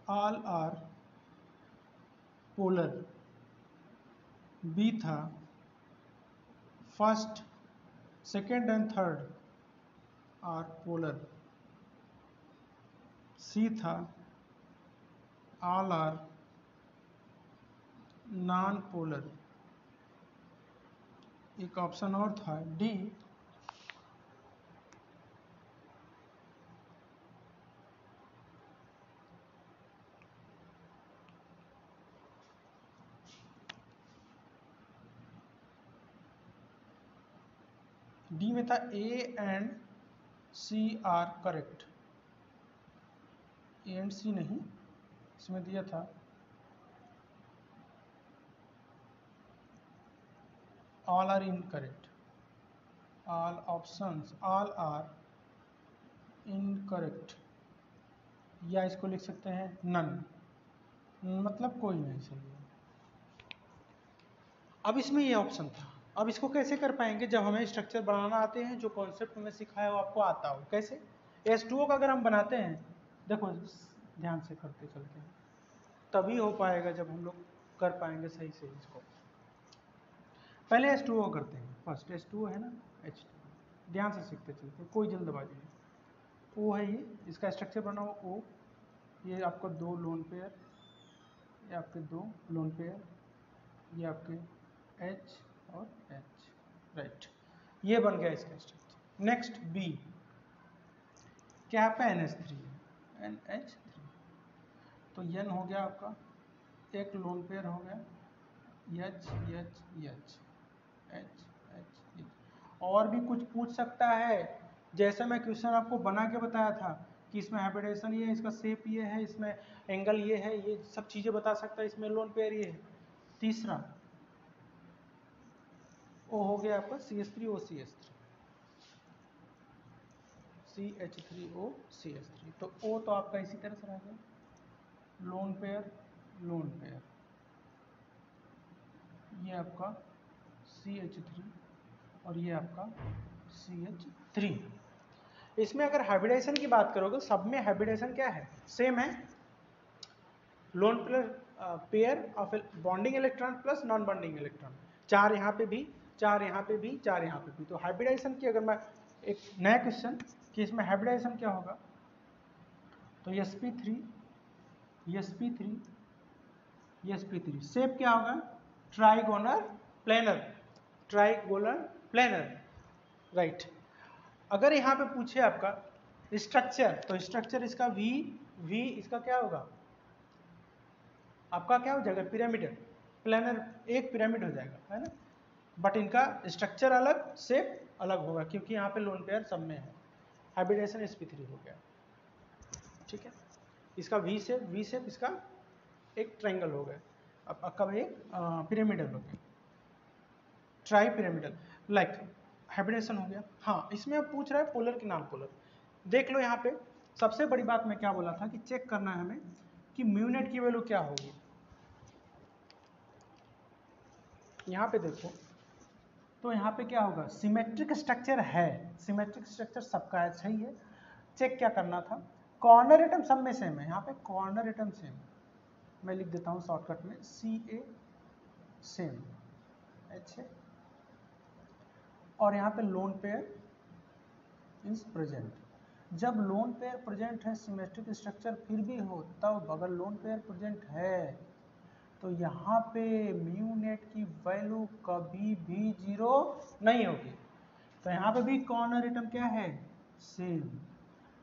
ऑल आर पोलर, बी था first second and third are polar, C था ऑल आर नॉन पोलर, एक ऑप्शन और था डी डी में था A and C are correct. A and C नहीं, इसमें दिया था all are incorrect, all options all are incorrect, या इसको लिख सकते हैं नन, मतलब कोई नहीं सही है। अब इसमें ये ऑप्शन था, अब इसको कैसे कर पाएंगे जब हमें स्ट्रक्चर बनाना आते हैं, जो कॉन्सेप्ट में सिखाया हो आपको आता हो। कैसे, H2O का अगर हम बनाते हैं, देखो ध्यान से करते चलते हैं, तभी हो पाएगा जब हम लोग कर पाएंगे सही से इसको। पहले H2O करते हैं, फर्स्ट H2O है ना, H2O ध्यान से सीखते चलते हैं, कोई जल्दबाजी नहीं। O है ये, इसका स्ट्रक्चर बना हो O, ये आपका 2 लोन पेयर, ये आपके 2 लोन पेयर, ये आपके H और H, राइट, ये बन गया इसका स्ट्रक्चर। नेक्स्ट B, क्या आपका NH3 है, NH3, तो N हो गया आपका, एक लोन पेयर हो गया, H H H H H H। और भी कुछ पूछ सकता है, जैसे मैं क्वेश्चन आपको बना के बताया था कि इसमें हाइब्रिडेशन ये है, इसका शेप ये है, इसमें एंगल ये है, ये सब चीज़ें बता सकता है, इसमें लोन पेयर ये है। तीसरा O हो गया आपका CH3OCH3, CH3OCH3, तो O तो आपका इसी तरह से रह गया, लोन पेयर लोन पेयर, ये आपका CH3 और ये आपका CH3। इसमें अगर हाइब्रिडेशन की बात करोगे, सब में हाइब्रिडेशन क्या है, सेम है, lone pair of bonding electron plus non bonding electron, 4 यहाँ पे भी, 4 यहाँ पे भी, 4 यहाँ पे भी। तो हाइब्रिडेशन की अगर मैं एक नया क्वेश्चन कि इसमें हाइब्रिडेशन क्या होगा, तो sp3 sp3 sp3, शेप क्या होगा, trigonal planar, trigonal planar, right. अगर यहाँ पे पूछे आपका स्ट्रक्चर, तो स्ट्रक्चर इसका V इसका क्या होगा, आपका क्या हो जाएगा, पिरामिडल प्लेनर, एक पिरामिड हो जाएगा, है ना। बट इनका स्ट्रक्चर अलग, शेप अलग होगा, क्योंकि यहाँ पे लोन पेयर सब में है। हाइब्रिडेशन sp3 हो गया, ठीक है। इसका V शेप इसका एक ट्रायंगल हो गया, अब कब एक पिरामिडल हो गया, ट्राई पिरामिडल, लाइक हाइब्रिडेशन हो गया। हाँ, इसमें अब पूछ रहा है पोलर की नॉन पोलर। देख लो यहाँ पे सबसे बड़ी बात मैं क्या बोला था कि चेक करना है हमें कि म्यूनेट की वैल्यू क्या होगी। यहाँ पे देखो, तो यहाँ पे क्या होगा, सिमेट्रिक स्ट्रक्चर है, सिमेट्रिक स्ट्रक्चर सबका है, सही है। चेक क्या करना था, कॉर्नर एटम सब में सेम है, यहाँ पे कॉर्नर एटम सेम, मैं लिख देता हूँ शॉर्टकट में Ca सेम H है, और यहाँ पे लोन पेयर इज प्रेजेंट। जब लोन पेयर प्रेजेंट है सिमेट्रिक स्ट्रक्चर फिर भी हो, तब अगर लोन पेयर प्रेजेंट है तो यहाँ पे म्यू नेट की वैल्यू कभी भी 0 नहीं होगी। तो यहाँ पे भी कॉर्नर एटम क्या है, सेम,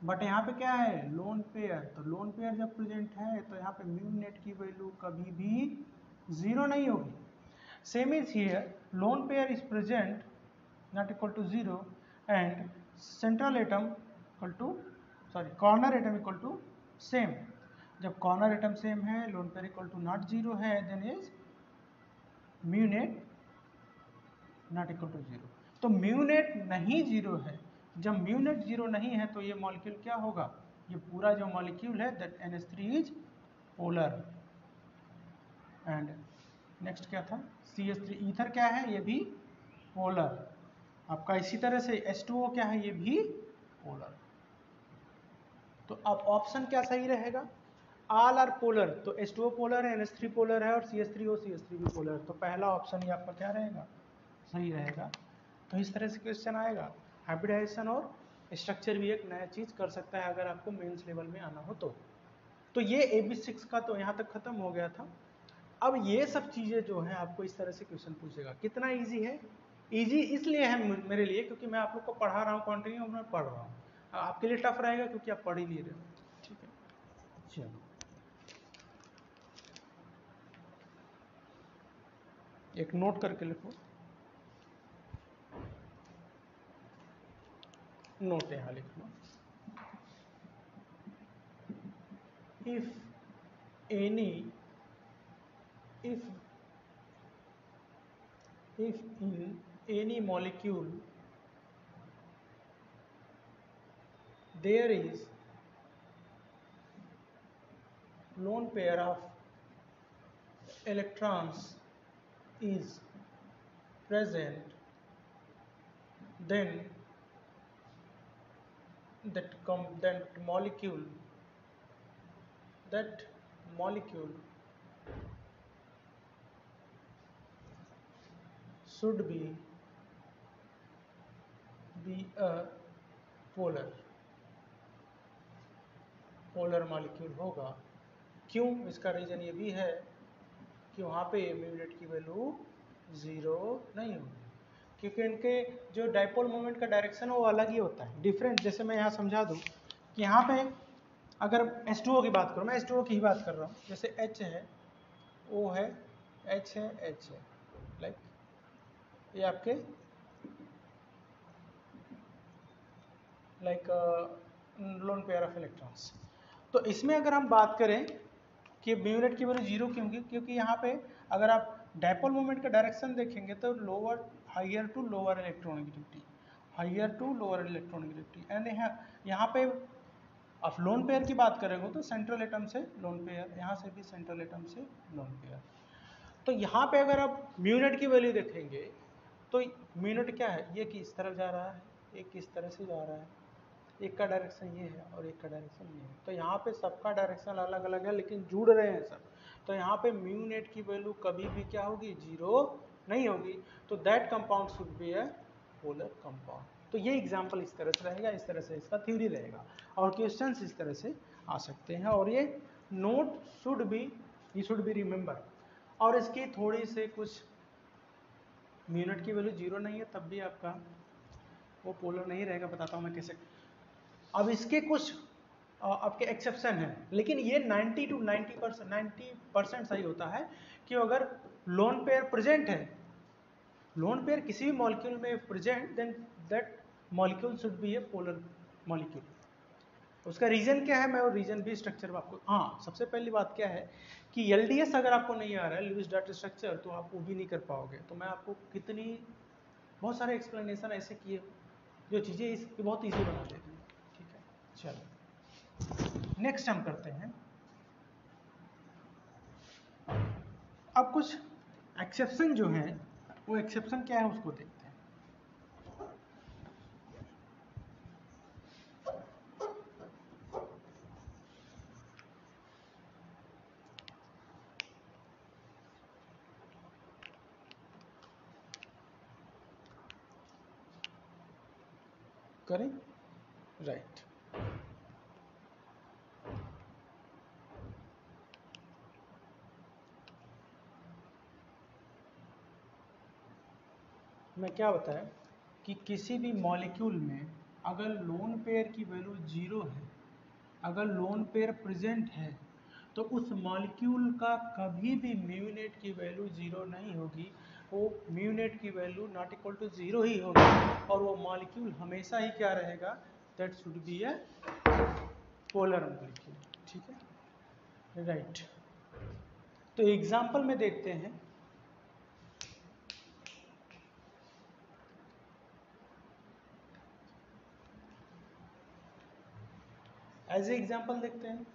बट यहाँ पे क्या है, लोन पेयर। तो लोन पेयर जब प्रेजेंट है तो यहाँ पे म्यू नेट की वैल्यू कभी भी 0 नहीं होगी। Same is here, lone pair is present not equal to 0 and central atom equal to corner atom equal to same। जब कॉर्नर एटम सेम है, lone pair equal to not 0 है, then is mu net not equal to 0। तो mu net नहीं 0 है। जब mu net 0 नहीं है तो ये मॉलिक्यूल क्या होगा, ये पूरा जो मॉलिक्यूल है that NH3 is polar. And next क्या था, CH3 ईथर क्या है, ये भी पोलर। आपका इसी तरह से H2O क्या है, ये भी पोलर। तो अब ऑप्शन क्या सही रहेगा, ऑल आर पोलर। तो H2O पोलर है, NH3 पोलर है और CH3O CH3 भी पोलर। तो पहला ऑप्शन ही आपका क्या रहेगा, सही रहेगा। तो इस तरह से क्वेश्चन आएगा। हाइब्रिडाइजेशन और स्ट्रक्चर भी एक नया चीज कर सकता है अगर आपको मेंस लेवल में आना हो तो ये AB6 का तो यहाँ तक खत्म हो गया था। अब ये सब चीजें जो है आपको इस तरह से क्वेश्चन पूछेगा। कितना ईजी है, ईजी इसलिए है मेरे लिए क्योंकि मैं आप लोग को पढ़ा रहा हूँ, कंटिन्यू मैं पढ़ रहा हूँ। आपके लिए टफ रहेगा क्योंकि आप पढ़ ही नहीं रहे हो। ठीक है, चलो एक नोट करके लिखो, नोट यहाँ लिख लो। if in any molecule there is lone pair of electrons is present, then that molecule should be a polar molecule होगा। क्यों, इसका रीजन ये भी है कि वहाँ पे म्यू नेट की वैल्यू 0 नहीं होगी, क्योंकि इनके जो डाइपोल मोमेंट का डायरेक्शन है वो अलग ही होता है, डिफरेंट। जैसे मैं यहाँ समझा दूँ कि यहाँ पे अगर H2O की बात करूँ, मैं H2O की ही बात कर रहा हूँ, जैसे H है, O है, H है, H है, लाइक ये आपके लोन पेयर ऑफ इलेक्ट्रॉन्स। तो इसमें अगर हम बात करें कि म्यू नेट की वैल्यू 0 क्यों, क्योंकि यहाँ पे अगर आप डाइपोल मोमेंट का डायरेक्शन देखेंगे तो higher to lower electronic and यहाँ पे आप लोन पेयर की बात करेंगे तो सेंट्रल एटम से लोन पेयर, यहाँ से भी सेंट्रल एटम से लोन पेयर। तो यहाँ पे अगर आप म्यू नेट की वैल्यू देखेंगे तो म्यू नेट क्या है, ये किस तरफ जा रहा है, एक किस तरह से जा रहा है, एक का डायरेक्शन ये है और एक का डायरेक्शन ये है। तो यहाँ पे सबका डायरेक्शन अलग अलग है लेकिन जुड़ रहे हैं सब। तो यहाँ पे म्यू नेट की वैल्यू कभी भी क्या होगी, 0 नहीं होगी। तो that compound should be a polar compound. तो ये एग्जाम्पल इस तरह से रहेगा, इस तरह से इसका थ्योरी रहेगा और क्वेश्चंस इस तरह से आ सकते हैं। और ये नोट शुड बी रिमेंबर। और इसकी थोड़ी से कुछ म्यू नेट की वैल्यू 0 नहीं है तब भी आपका वो पोलर नहीं रहेगा, बताता हूँ मैं कैसे। अब इसके कुछ आपके एक्सेप्शन हैं, लेकिन ये 90% सही होता है कि अगर लोन पेयर प्रेजेंट है, लोन पेयर किसी भी मॉलिक्यूल में present, then that molecule should be a polar molecule. उसका रीजन क्या है, मैं वो रीजन भी स्ट्रक्चर में आपको, हाँ सबसे पहली बात क्या है कि LDS अगर आपको नहीं आ रहा है, लुईस डॉट स्ट्रक्चर, तो आप वो भी नहीं कर पाओगे। तो मैं आपको बहुत सारे एक्सप्लेनेशन ऐसे किए जो चीज़ें इसकी बहुत ईजी बना देती हैं। ठीक है, चलो नेक्स्ट हम करते हैं। अब कुछ एक्सेप्शन जो है, वो एक्सेप्शन क्या है उसको देखते हैं। करें, राइट। मैं क्या बताया कि किसी भी मॉलिक्यूल में अगर लोन पेयर की वैल्यू 0 है, अगर लोन पेयर प्रेजेंट है, तो उस मॉलिक्यूल का कभी भी म्यूनेट की वैल्यू 0 नहीं होगी, वो म्यूनेट की वैल्यू नॉट इक्वल टू 0 ही होगी, और वो मॉलिक्यूल हमेशा ही क्या रहेगा, that should be a polar molecule, ठीक है, राइट। तो एग्जाम्पल में देखते हैं। एज ए एग्जाम्पल देखते हैं,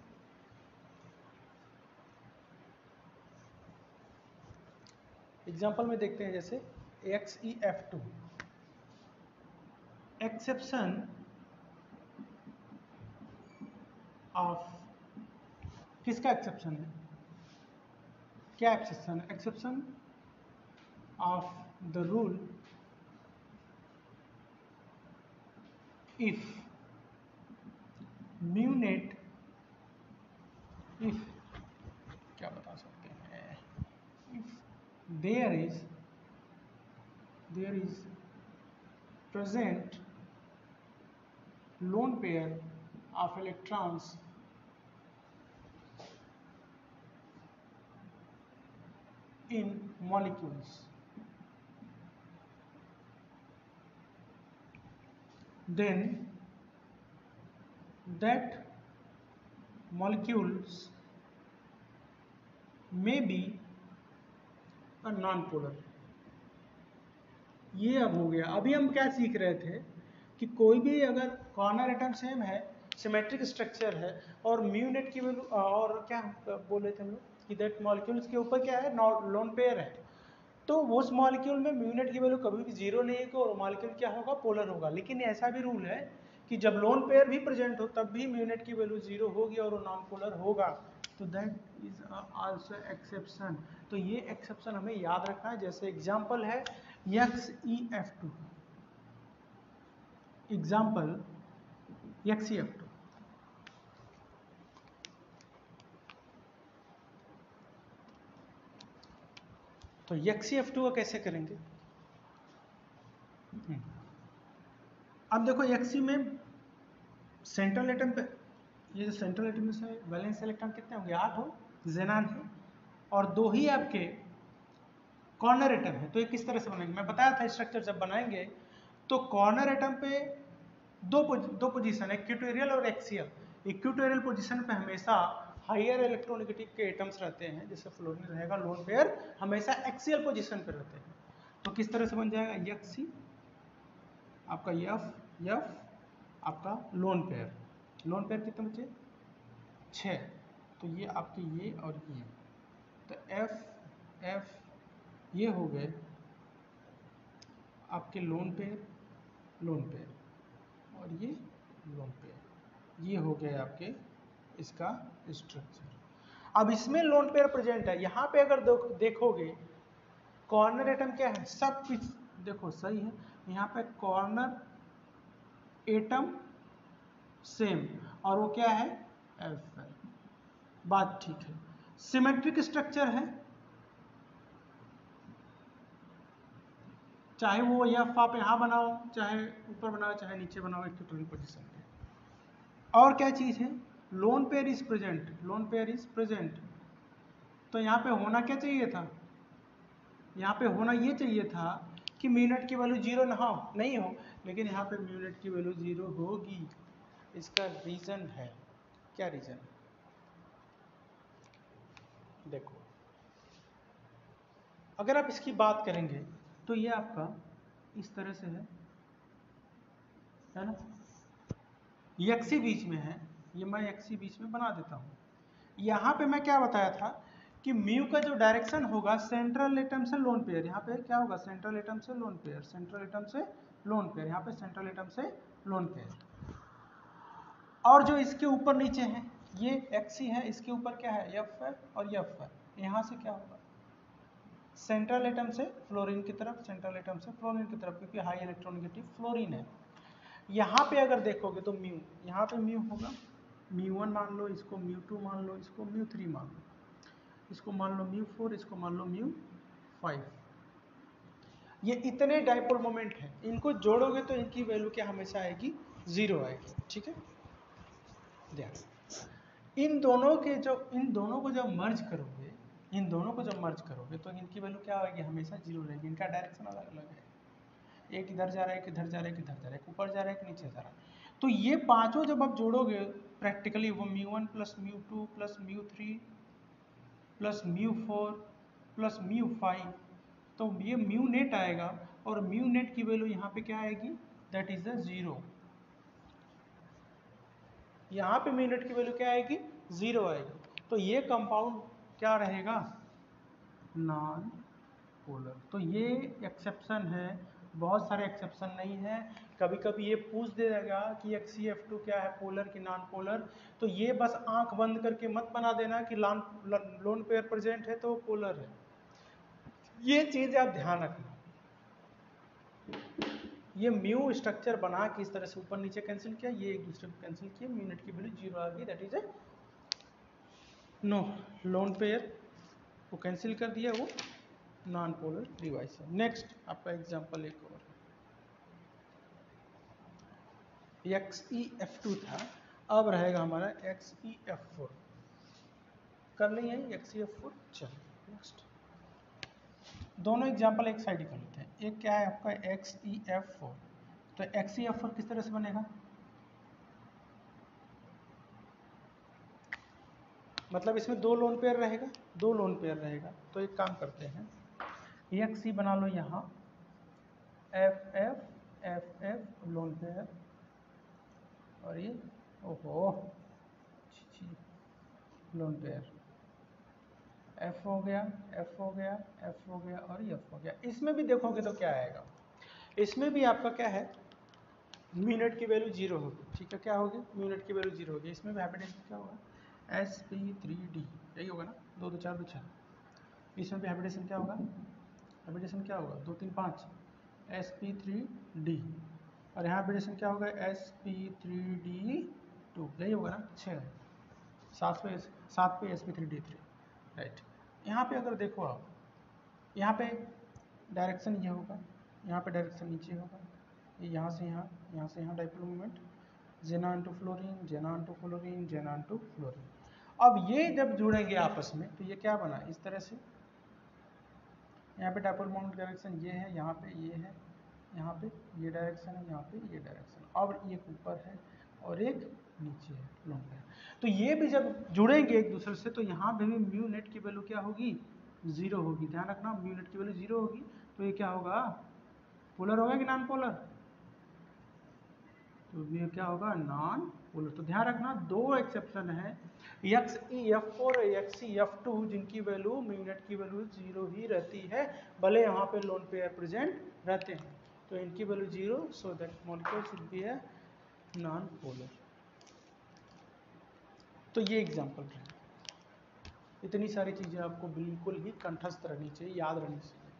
एग्जाम्पल में देखते हैं जैसे XeF2, एक्सेप्शन ऑफ, किसका एक्सेप्शन है, क्या एक्सेप्शन है, exception of the rule if mu net, if क्या बता सकते हैं, if there is present lone pair of electrons in molecules, then that molecules may be a non-polar। ये अब हो गया। अभी हम क्या सीख रहे थे कि कोई भी अगर कॉर्नर एटम सेम है, सिमेट्रिक स्ट्रक्चर है, और म्यूनेट की वैल्यू, और क्या बोल रहे थे हम लोग कि दैट मॉलिक्यूल्स के ऊपर क्या है, लोन पेयर है, तो उस मॉलिक्यूल में म्यूनेट की वैल्यू कभी भी 0 नहीं है, और मॉलिक्यूल क्या होगा, पोलर होगा। लेकिन ऐसा भी रूल है कि जब लोन पेयर भी प्रेजेंट हो तब भी म्यूनेट की वैल्यू 0 होगी और वो नॉन पोलर होगा, तो दैट इज आल्सो एक्सेप्शन। तो ये एक्सेप्शन हमें याद रखना है। जैसे एग्जांपल है XeF2, एग्जांपल XeF2, तो XeF2 का कैसे करेंगे। अब देखो Xe में सेंट्रल एटम पे, ये जो सेंट्रल एटम से वैलेंस इलेक्ट्रॉन कितने होंगे, 8 हो, जेनान है, और 2 ही आपके कॉर्नर एटम है। तो ये किस तरह से बनेंगे, मैं बताया था स्ट्रक्चर जब बनाएंगे तो कॉर्नर एटम पे दो पोजीशन है, इक्वेटोरियल और एक्सियल। इक्वेटोरियल पोजीशन पे हमेशा हायर इलेक्ट्रोनेगेटिव के एटम्स रहते हैं, जैसे फ्लोरीन रहेगा, लोन पेयर हमेशा एक्सियल पोजीशन पे रहते हैं। तो किस तरह से बन जाएगा, Xe आपका F आपका लोन पेयर कितने बचे, 6, तो ये आपके ये और ये, तो F ये हो गए आपके लोन पेयर, और ये लोन पेयर, ये हो गए आपके इसका स्ट्रक्चर। अब इसमें लोन पेयर प्रेजेंट है, यहाँ पे अगर देखोगे कॉर्नर एटम क्या है, सब कुछ देखो सही है, यहाँ पे कॉर्नर एटम सेम, और वो क्या है, F है, बात ठीक है। सिमेट्रिक स्ट्रक्चर है, चाहे वो F आप यहाँ बनाओ, चाहे ऊपर बनाओ, चाहे नीचे बनाओ, इक्वेटोरियल पोजीशन पे। और क्या चीज है, लोन पेयर इज प्रेजेंट, तो यहाँ पे होना क्या चाहिए था, यहाँ पे होना ये चाहिए था कि म्यूनेट की वैल्यू 0 नहीं हो, लेकिन यहाँ पे म्यूनेट की वैल्यू 0 होगी। इसका रीजन है, क्या रीजन, देखो अगर आप इसकी बात करेंगे तो ये आपका इस तरह से है ना, Xe बीच में है, ये मैं Xe बीच में बना देता हूँ। यहाँ पे मैं क्या बताया था कि म्यू का जो डायरेक्शन होगा सेंट्रल एटम से लोन पेयर, यहाँ पे क्या होगा, सेंट्रल एटम से लोन पेयर, सेंट्रल एटम से लोन पेयर, यहाँ पे सेंट्रल एटम से लोन पेयर। और जो इसके ऊपर नीचे है ये Xe है, इसके ऊपर क्या है, F है और F है। यहाँ से क्या होगा, सेंट्रल एटम से फ्लोरीन की तरफ, सेंट्रल एटम से फ्लोरीन की तरफ, क्योंकि हाई इलेक्ट्रोनेगेटिव फ्लोरीन है। यहाँ पे अगर देखोगे तो म्यू, यहाँ पे म्यू होगा, μ1 मान लो, इसको μ2 मान लो, इसको μ3 मान लो, इसको मान लो μ4, इसको मान लो μ5। ये इतने डाइपोल मोमेंट हैं, इनको जोड़ोगे तो इनकी वैल्यू क्या हमेशा आएगी, 0 आएगी। ठीक है, ध्यान, इन दोनों को जब मर्ज करोगे, तो इनकी वैल्यू क्या आएगी, हमेशा 0 रहेगी। इनका डायरेक्शन अलग अलग है, एक इधर जा रहा है, एक इधर जा रहा है, एक इधर जा रहा है, एक ऊपर जा रहा है, एक नीचे जा रहा है। तो ये पांचों जब आप जोड़ोगे प्रैक्टिकली, वो μ1 प्लस μ2 प्लस μ3 प्लस μ4 प्लस μ5, तो ये म्यू नेट आएगा, और म्यू नेट की वैल्यू यहाँ पे क्या आएगी, दैट इज द 0। यहाँ पे म्यू नेट की वैल्यू क्या आएगी, 0 आएगी। तो ये कंपाउंड क्या रहेगा, नॉन पोलर। तो ये एक्सेप्शन है, बहुत सारे एक्सेप्शन नहीं है। कभी कभी ये पूछ देगा कि HCF2 क्या है, पोलर की नॉन पोलर, तो ये बस आंख बंद करके मत बना देना कि लोन पेयर प्रेजेंट है तो पोलर है। ये चीज आप ध्यान रखना। ये म्यू स्ट्रक्चर बना के इस तरह से ऊपर नीचे कैंसिल किया, ये एक दूसरे को कैंसिल किया, म्यू नेट की वैल्यू 0 आ गई, that is a no lone pair को कैंसिल कर दिया, वो नॉन पोलर डिवाइस है। नेक्स्ट आपका एग्जांपल एक और XeF2 था, अब रहेगा हमारा XeF4। कर लेंगे XeF4। चलो नेक्स्ट, दोनों एग्जांपल एक साइड ही कर लेते हैं। एक क्या है आपका XeF4, तो XeF4 किस तरह से बनेगा, मतलब इसमें दो लोन पेयर रहेगा, तो एक काम करते हैं, Xe बना लो यहाँ, FF लोन पेयर, और ये ओहो लोन पेयर, F हो गया, F हो गया, F हो गया, और F हो गया। इसमें भी देखोगे तो क्या आएगा, इसमें भी आपका क्या है, म्यू नेट की वैल्यू 0 होगी। ठीक है, क्या होगी, म्यू नेट की वैल्यू 0 होगी। इसमें भी हैबिटेशन क्या होगा, sp3d, यही होगा ना, 2 2 4 2 6। इसमें भी हैबिटेशन क्या होगा, 2 3 5 sp3d, और यहाँ हैबिटेशन क्या होगा, sp3d2, यही होगा ना, 6 7 पे sp3d3, राइट। यहाँ पे अगर देखो आप, यहाँ पे डायरेक्शन ये होगा, यहाँ पे डायरेक्शन नीचे होगा, यहाँ से यहाँ dipole moment, xenon to fluorine, xenon to fluorine, xenon to fluorine. अब ये जब जुड़ेंगे आपस में तो ये क्या बना, इस तरह से, यहाँ पे डाइपोल मोमेंट डायरेक्शन ये है, यहाँ पे ये है, यहाँ पे ये डायरेक्शन है, यहाँ पे ये डायरेक्शन, और एक ऊपर है और एक नीचे है लॉन्ग है। तो ये भी जब जुड़ेंगे एक दूसरे से, तो यहाँ पे भी म्यू नेट की वैल्यू क्या होगी, 0 होगी। ध्यान रखना, म्यू नेट की वैल्यू 0 होगी, तो ये क्या होगा, पोलर होगा कि नॉन पोलर, तो ये क्या होगा, नॉन पोलर। तो ध्यान रखना, दो एक्सेप्शन है, XeF4 और XeF2, जिनकी वैल्यू म्यू नेट की वैल्यू 0 ही रहती है, भले यहाँ पे लोन पेयर प्रेजेंट रहते हैं, तो इनकी value 0, so that molecule should B है नॉन पोलर। तो ये एग्जांपल है। इतनी सारी चीज़ें आपको बिल्कुल ही कंठस्थ रहनी चाहिए, याद रहनी चाहिए।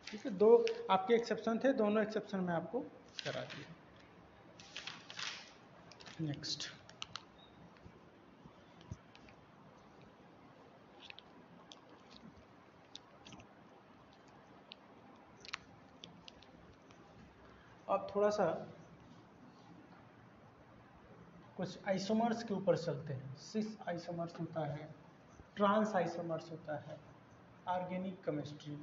ठीक है, दो आपके एक्सेप्शन थे, दोनों एक्सेप्शन मैं आपको करा दिया। नेक्स्ट, अब थोड़ा सा कुछ आइसोमर्स के ऊपर चलते हैं। सिस आइसोमर्स होता है, ट्रांस आइसोमर्स होता है, ऑर्गेनिक केमिस्ट्री,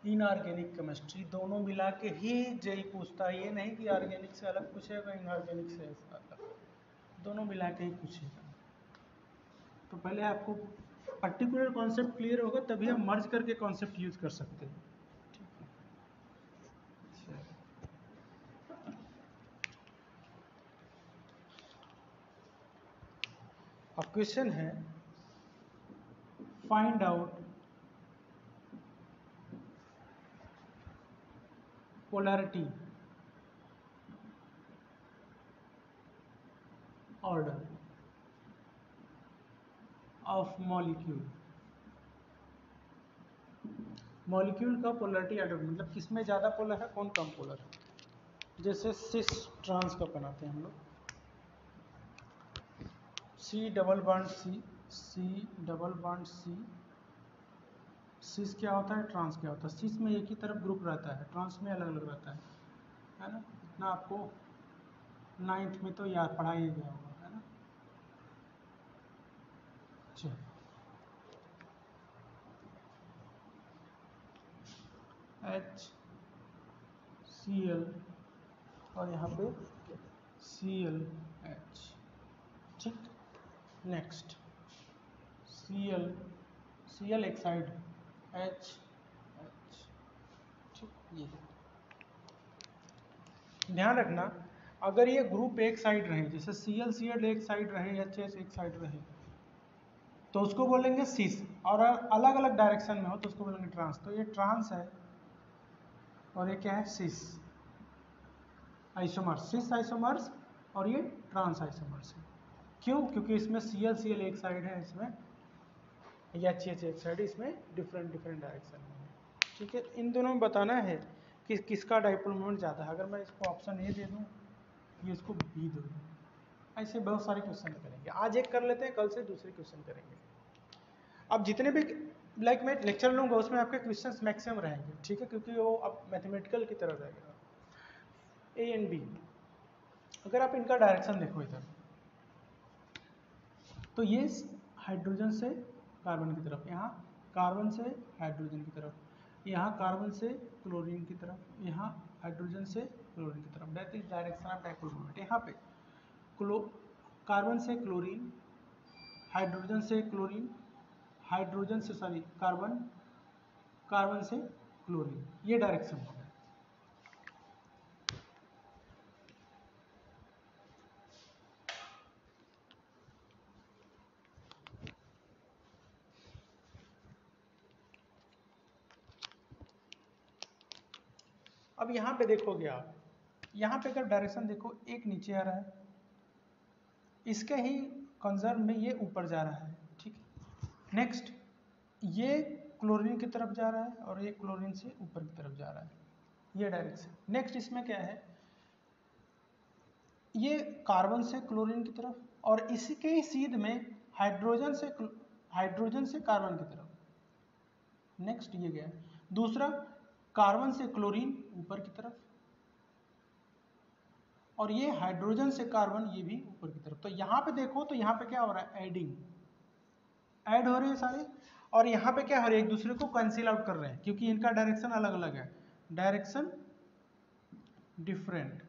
इनऑर्गेनिक केमिस्ट्री, दोनों मिला के ही जेई पूछता है। ये नहीं कि ऑर्गेनिक से अलग पूछेगा, इनऑर्गेनिक से अलग, दोनों मिला के ही पूछेगा। तो पहले आपको पर्टिकुलर कॉन्सेप्ट क्लियर होगा, तभी हम मर्ज करके कॉन्सेप्ट यूज कर सकते हैं। अब क्वेश्चन है, find out polarity order of molecule. Molecule का पोलैरिटी ऑर्डर मतलब किसमें ज़्यादा पोलर है, कौन कम पोलर है। जैसे सिस ट्रांस का बनाते हैं हम लोग, C double bond C, C double bond C. Cis क्या होता है, ट्रांस क्या होता है? सिस में एक ही तरफ ग्रुप रहता है, ट्रांस में अलग अलग रहता है ना? इतना आपको 9th में तो याद पढ़ाया गया होगा, है ना? चलो HCl और यहाँ पे ClH, ठीक। नेक्स्ट Cl एक साइड, H, ठीक। ये ध्यान रखना, अगर ये ग्रुप एक साइड रहे, जैसे Cl एक साइड रहे, HH एक साइड रहे, तो उसको बोलेंगे सिस, और अलग अलग डायरेक्शन में हो तो उसको बोलेंगे ट्रांस। तो ये ट्रांस है और ये क्या है, सिस आइसोमर्स, सिस आइसोमर्स, और ये ट्रांस आइसोमर्स है। क्यों? क्योंकि इसमें Cl एक साइड है, इसमें HH एक साइड, इसमें डिफरेंट डायरेक्शन में है, ठीक है। इन दोनों में बताना है कि किसका डाइपोल मोमेंट ज़्यादा है। अगर मैं इसको ऑप्शन ए दे दूँ, ये इसको बी दे दूँ, ऐसे बहुत सारे क्वेश्चन करेंगे। आज एक कर लेते हैं, कल से दूसरे क्वेश्चन करेंगे। अब जितने भी लाइक मैं लेक्चर लूँगा उसमें आपके क्वेश्चंस मैक्सिमम रहेंगे, ठीक है, क्योंकि वो अब मैथमेटिकल की तरह रहेगा। ए एंड बी, अगर आप इनका डायरेक्शन देखो इधर, तो ये हाइड्रोजन से कार्बन की तरफ, यहाँ कार्बन से हाइड्रोजन की तरफ, यहाँ कार्बन से क्लोरीन की तरफ, यहाँ हाइड्रोजन से क्लोरीन की तरफ, that is direction of dipole moment. यहाँ पे कार्बन से क्लोरीन, हाइड्रोजन से क्लोरीन, हाइड्रोजन से सॉरी कार्बन, कार्बन से क्लोरीन, ये डायरेक्शन हो गया। अब यहाँ पे देखोगे आप, यहाँ पे अगर डायरेक्शन देखो, एक नीचे आ रहा है, इसके ही कंजर्व में ये ऊपर जा रहा है, ठीक है। नेक्स्ट ये क्लोरीन की तरफ जा रहा है और ये क्लोरीन से ऊपर की तरफ जा रहा है, ये डायरेक्शन। नेक्स्ट इसमें क्या है, ये कार्बन से क्लोरीन की तरफ, और इसी के ही सीध में हाइड्रोजन से कार्बन की तरफ। नेक्स्ट ये गया दूसरा, कार्बन से क्लोरीन ऊपर की तरफ, और ये हाइड्रोजन से कार्बन, ये भी ऊपर की तरफ। तो यहाँ पे देखो, तो यहाँ पे क्या हो रहा है, एडिंग, ऐड हो रहे हैं सारे, और यहाँ पे क्या हो रहा है, एक दूसरे को कैंसिल आउट कर रहे हैं, क्योंकि इनका डायरेक्शन अलग अलग है, डायरेक्शन डिफरेंट।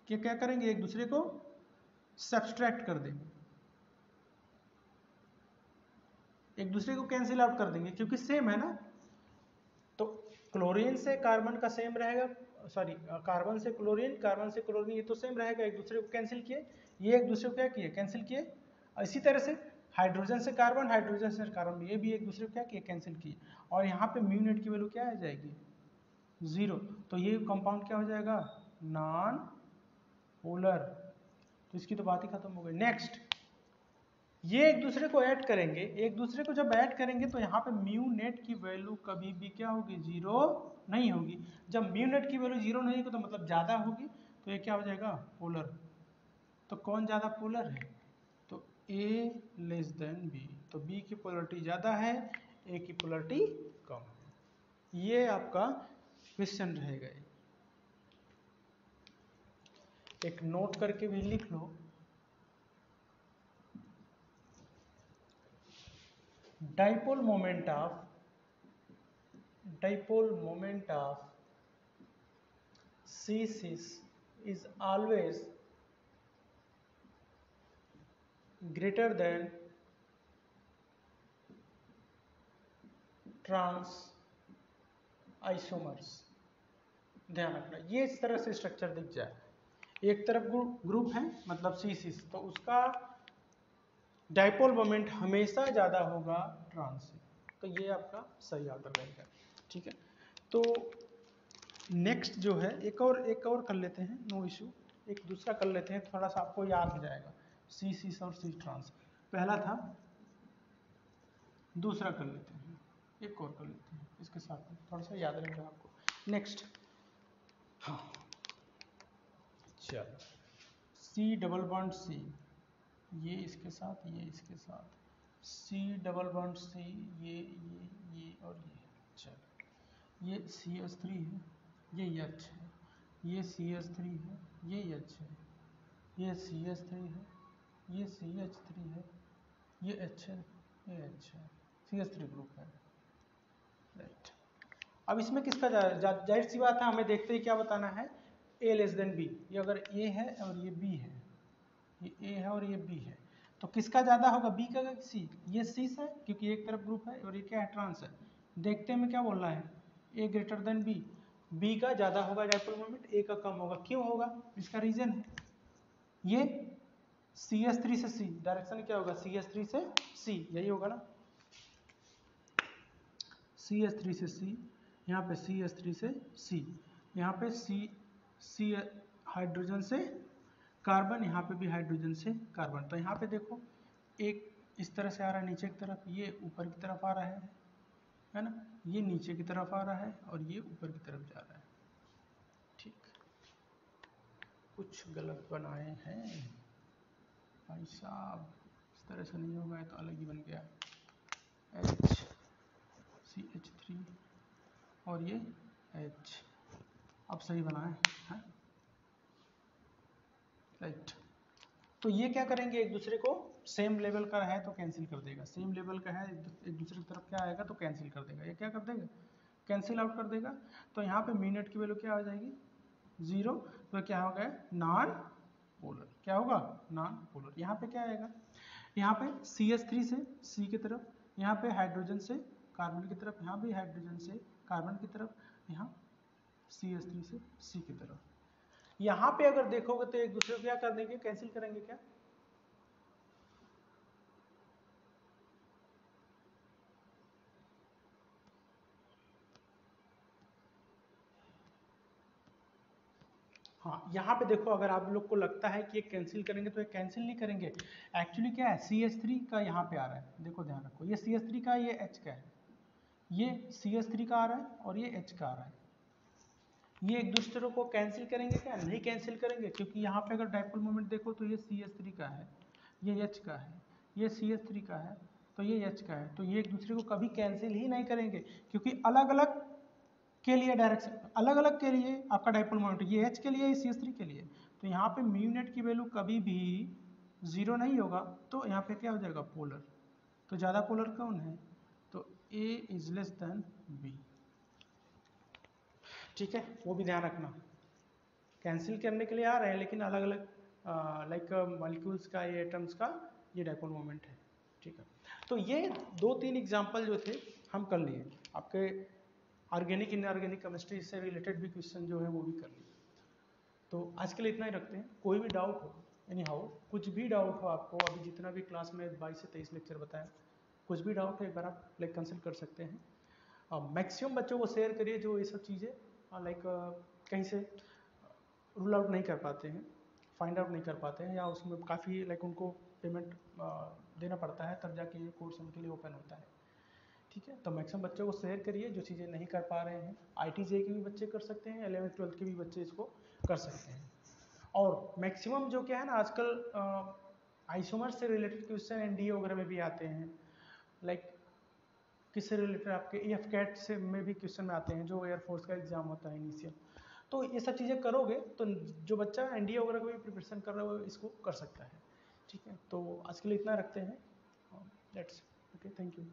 क्या करेंगे, एक दूसरे को सब्सट्रैक्ट कर देंगे, एक दूसरे को कैंसिल आउट कर देंगे, क्योंकि सेम है ना। तो क्लोरीन से कार्बन का सेम रहेगा, सॉरी कार्बन से क्लोरीन, ये तो सेम रहेगा, एक दूसरे को कैंसिल किए, ये एक दूसरे को क्या किए, कैंसिल किए। इसी तरह से हाइड्रोजन से कार्बन, ये भी एक दूसरे को क्या किए, कैंसिल किए। और यहाँ पे म्यू नेट की वैल्यू क्या आ जाएगी, 0। तो ये कंपाउंड क्या हो जाएगा, नॉन पोलर। तो इसकी तो बात ही खत्म हो गई। नेक्स्ट ये एक दूसरे को ऐड करेंगे, एक दूसरे को जब ऐड करेंगे तो यहाँ पे म्यू नेट की वैल्यू कभी भी क्या होगी, 0 नहीं होगी। जब म्यू नेट की वैल्यू 0 नहीं होगी तो मतलब ज़्यादा होगी, तो ये क्या हो जाएगा, पोलर। तो कौन ज़्यादा पोलर है, तो A लेस देन B, तो B की पोलरिटी ज़्यादा है, A की पोलरिटी कम है। ये आपका क्वेश्चन रहेगा। एक नोट करके भी लिख लो, dipole moment of C6 is always greater than trans isomers। ध्यान रखना, ये इस तरह से स्ट्रक्चर दिख जाए, एक तरफ ग्रुप है मतलब C6, तो उसका डाइपोल मोमेंट हमेशा ज़्यादा होगा ट्रांस से। तो ये आपका सही आंसर रहेगा, ठीक है। तो नेक्स्ट जो है, एक और कर लेते हैं, नो इशू। एक दूसरा कर लेते हैं, थोड़ा सा आपको याद हो जाएगा, C6 और C ट्रांस पहला था, दूसरा कर लेते हैं, एक और कर लेते हैं इसके साथ में, थोड़ा सा याद रहेगा आपको। नेक्स्ट हाँ चलो, सी डबल बॉन्ड सी, ये इसके साथ, ये इसके साथ, सी डबल बॉन्ड सी, ये और ये। चलो, ये CH3 है, ये H है, ये CH3 है, ये H है, ये CH3 है, ये CH3 है, ये H है, ये H है, CH3 ग्रुप है। राइट, अब इसमें किसका जाहिर सी बात है, हमें देखते ही क्या बताना है, A लेस देन B। ये अगर A है और ये B है, ये A है और ये B है, तो किसका ज़्यादा होगा, B का C? ये C से, क्योंकि एक तरफ ग्रुप है और ये क्या है, ट्रांस है। देखते हैं मैं क्या बोल रहा है, A greater than B, B का ज़्यादा होगा डाइपोल मोमेंट, A का कम होगा। क्यों होगा, इसका रीजन है ये CH3 से C, डायरेक्शन क्या होगा, CH3 से C, यही होगा ना, CH3 से C, यहाँ पे CH3 से C, यहाँ पे C हाइड्रोजन से कार्बन, यहाँ पे भी हाइड्रोजन से कार्बन। तो यहाँ पे देखो, एक इस तरह से आ रहा है नीचे की तरफ, ये ऊपर की तरफ आ रहा है ना, ये नीचे की तरफ आ रहा है और ये ऊपर की तरफ जा रहा है। ठीक, कुछ गलत बनाए हैं भाई साहब, इस तरह से नहीं होगा, तो अलग ही बन गया, CH3 और ये H, अब सही बना है। राइट, तो ये क्या करेंगे, एक दूसरे को, सेम लेवल का है तो कैंसिल कर देगा, सेम लेवल का है एक दूसरे की तरफ क्या आएगा तो कैंसिल कर देगा, ये क्या कर देगा, कैंसिल आउट कर देगा। तो यहाँ पे मिनट की वैल्यू क्या हो जाएगी, 0, तो क्या हो गया, नॉन पोलर, क्या होगा, नॉन पोलर। यहाँ पे क्या आएगा, यहाँ पे CH3 से C की तरफ, यहाँ पे हाइड्रोजन से कार्बन की तरफ, यहाँ भी हाइड्रोजन से कार्बन की तरफ, यहाँ CH3 से C की तरफ। यहाँ पे अगर देखोगे तो एक दूसरे को क्या कर देंगे, कैंसिल करेंगे क्या, हाँ, यहाँ पे देखो, अगर आप लोग को लगता है कि ये कैंसिल करेंगे तो ये कैंसिल नहीं करेंगे। एक्चुअली क्या है, CH3 का यहाँ पे आ रहा है, देखो ध्यान रखो, ये CH3 का, ये H का है, ये CH3 का आ रहा है और ये H का आ रहा है। ये एक दूसरे को कैंसिल करेंगे क्या, नहीं कैंसिल करेंगे, क्योंकि यहाँ पे अगर डाइपोल मोमेंट देखो तो ये CH3 का है, ये H का है, ये CH3 का है, तो ये H का है, तो ये एक दूसरे को कभी कैंसिल ही नहीं करेंगे, क्योंकि अलग अलग के लिए डायरेक्शन, अलग अलग के लिए आपका डाइपोल मोमेंट, ये H के लिए, CH3 के लिए, तो यहाँ पे म्यू नेट की वैल्यू कभी भी 0 नहीं होगा, तो यहाँ पे क्या हो जाएगा, पोलर। तो ज़्यादा पोलर कौन है, तो A is less than B। ठीक है, वो भी ध्यान रखना, कैंसिल करने के लिए आ रहे हैं लेकिन अलग अलग लाइक मॉलिक्यूल्स का, ये एटम्स का ये डाइपोल मोमेंट है। ठीक है, तो ये 2-3 एग्जाम्पल जो थे हम कर लिए, आपके ऑर्गेनिक इनऑर्गेनिक केमिस्ट्री से रिलेटेड भी क्वेश्चन जो है वो भी कर लिए। तो आज के लिए इतना ही रखते हैं, कोई भी डाउट हो, एनी हाउ कुछ भी डाउट हो आपको, अभी जितना भी क्लास में 22 से 23 लेक्चर बताया, कुछ भी डाउट है एक बार आप लाइक कंसल्ट कर सकते हैं। मैक्सिमम बच्चों को शेयर करिए जो ये सब चीज़ें लाइक कहीं से रूल आउट नहीं कर पाते हैं, फाइंड आउट नहीं कर पाते हैं, या उसमें काफ़ी लाइक उनको पेमेंट देना पड़ता है तब जाके ये कोर्स उनके लिए ओपन होता है। ठीक है, तो मैक्सिमम बच्चों को शेयर करिए जो चीज़ें नहीं कर पा रहे हैं। ITJ के भी बच्चे कर सकते हैं, 11th-12th के भी बच्चे इसको कर सकते हैं। और मैक्सिमम जो क्या है ना, आजकल आइसोमर से रिलेटेड क्वेश्चन NDA वगैरह में भी आते हैं, लाइक किससे रिलेटेड, आपके EFCAT से में भी क्वेश्चन में आते हैं, जो एयरफोर्स का एग्जाम होता है इनिशियल। तो ये सब चीज़ें करोगे तो जो बच्चा NDA वगैरह को भी प्रिपरेशन कर रहा है वो इसको कर सकता है। ठीक है, तो आज के लिए इतना रखते हैं, लेट्स ओके, थैंक यू।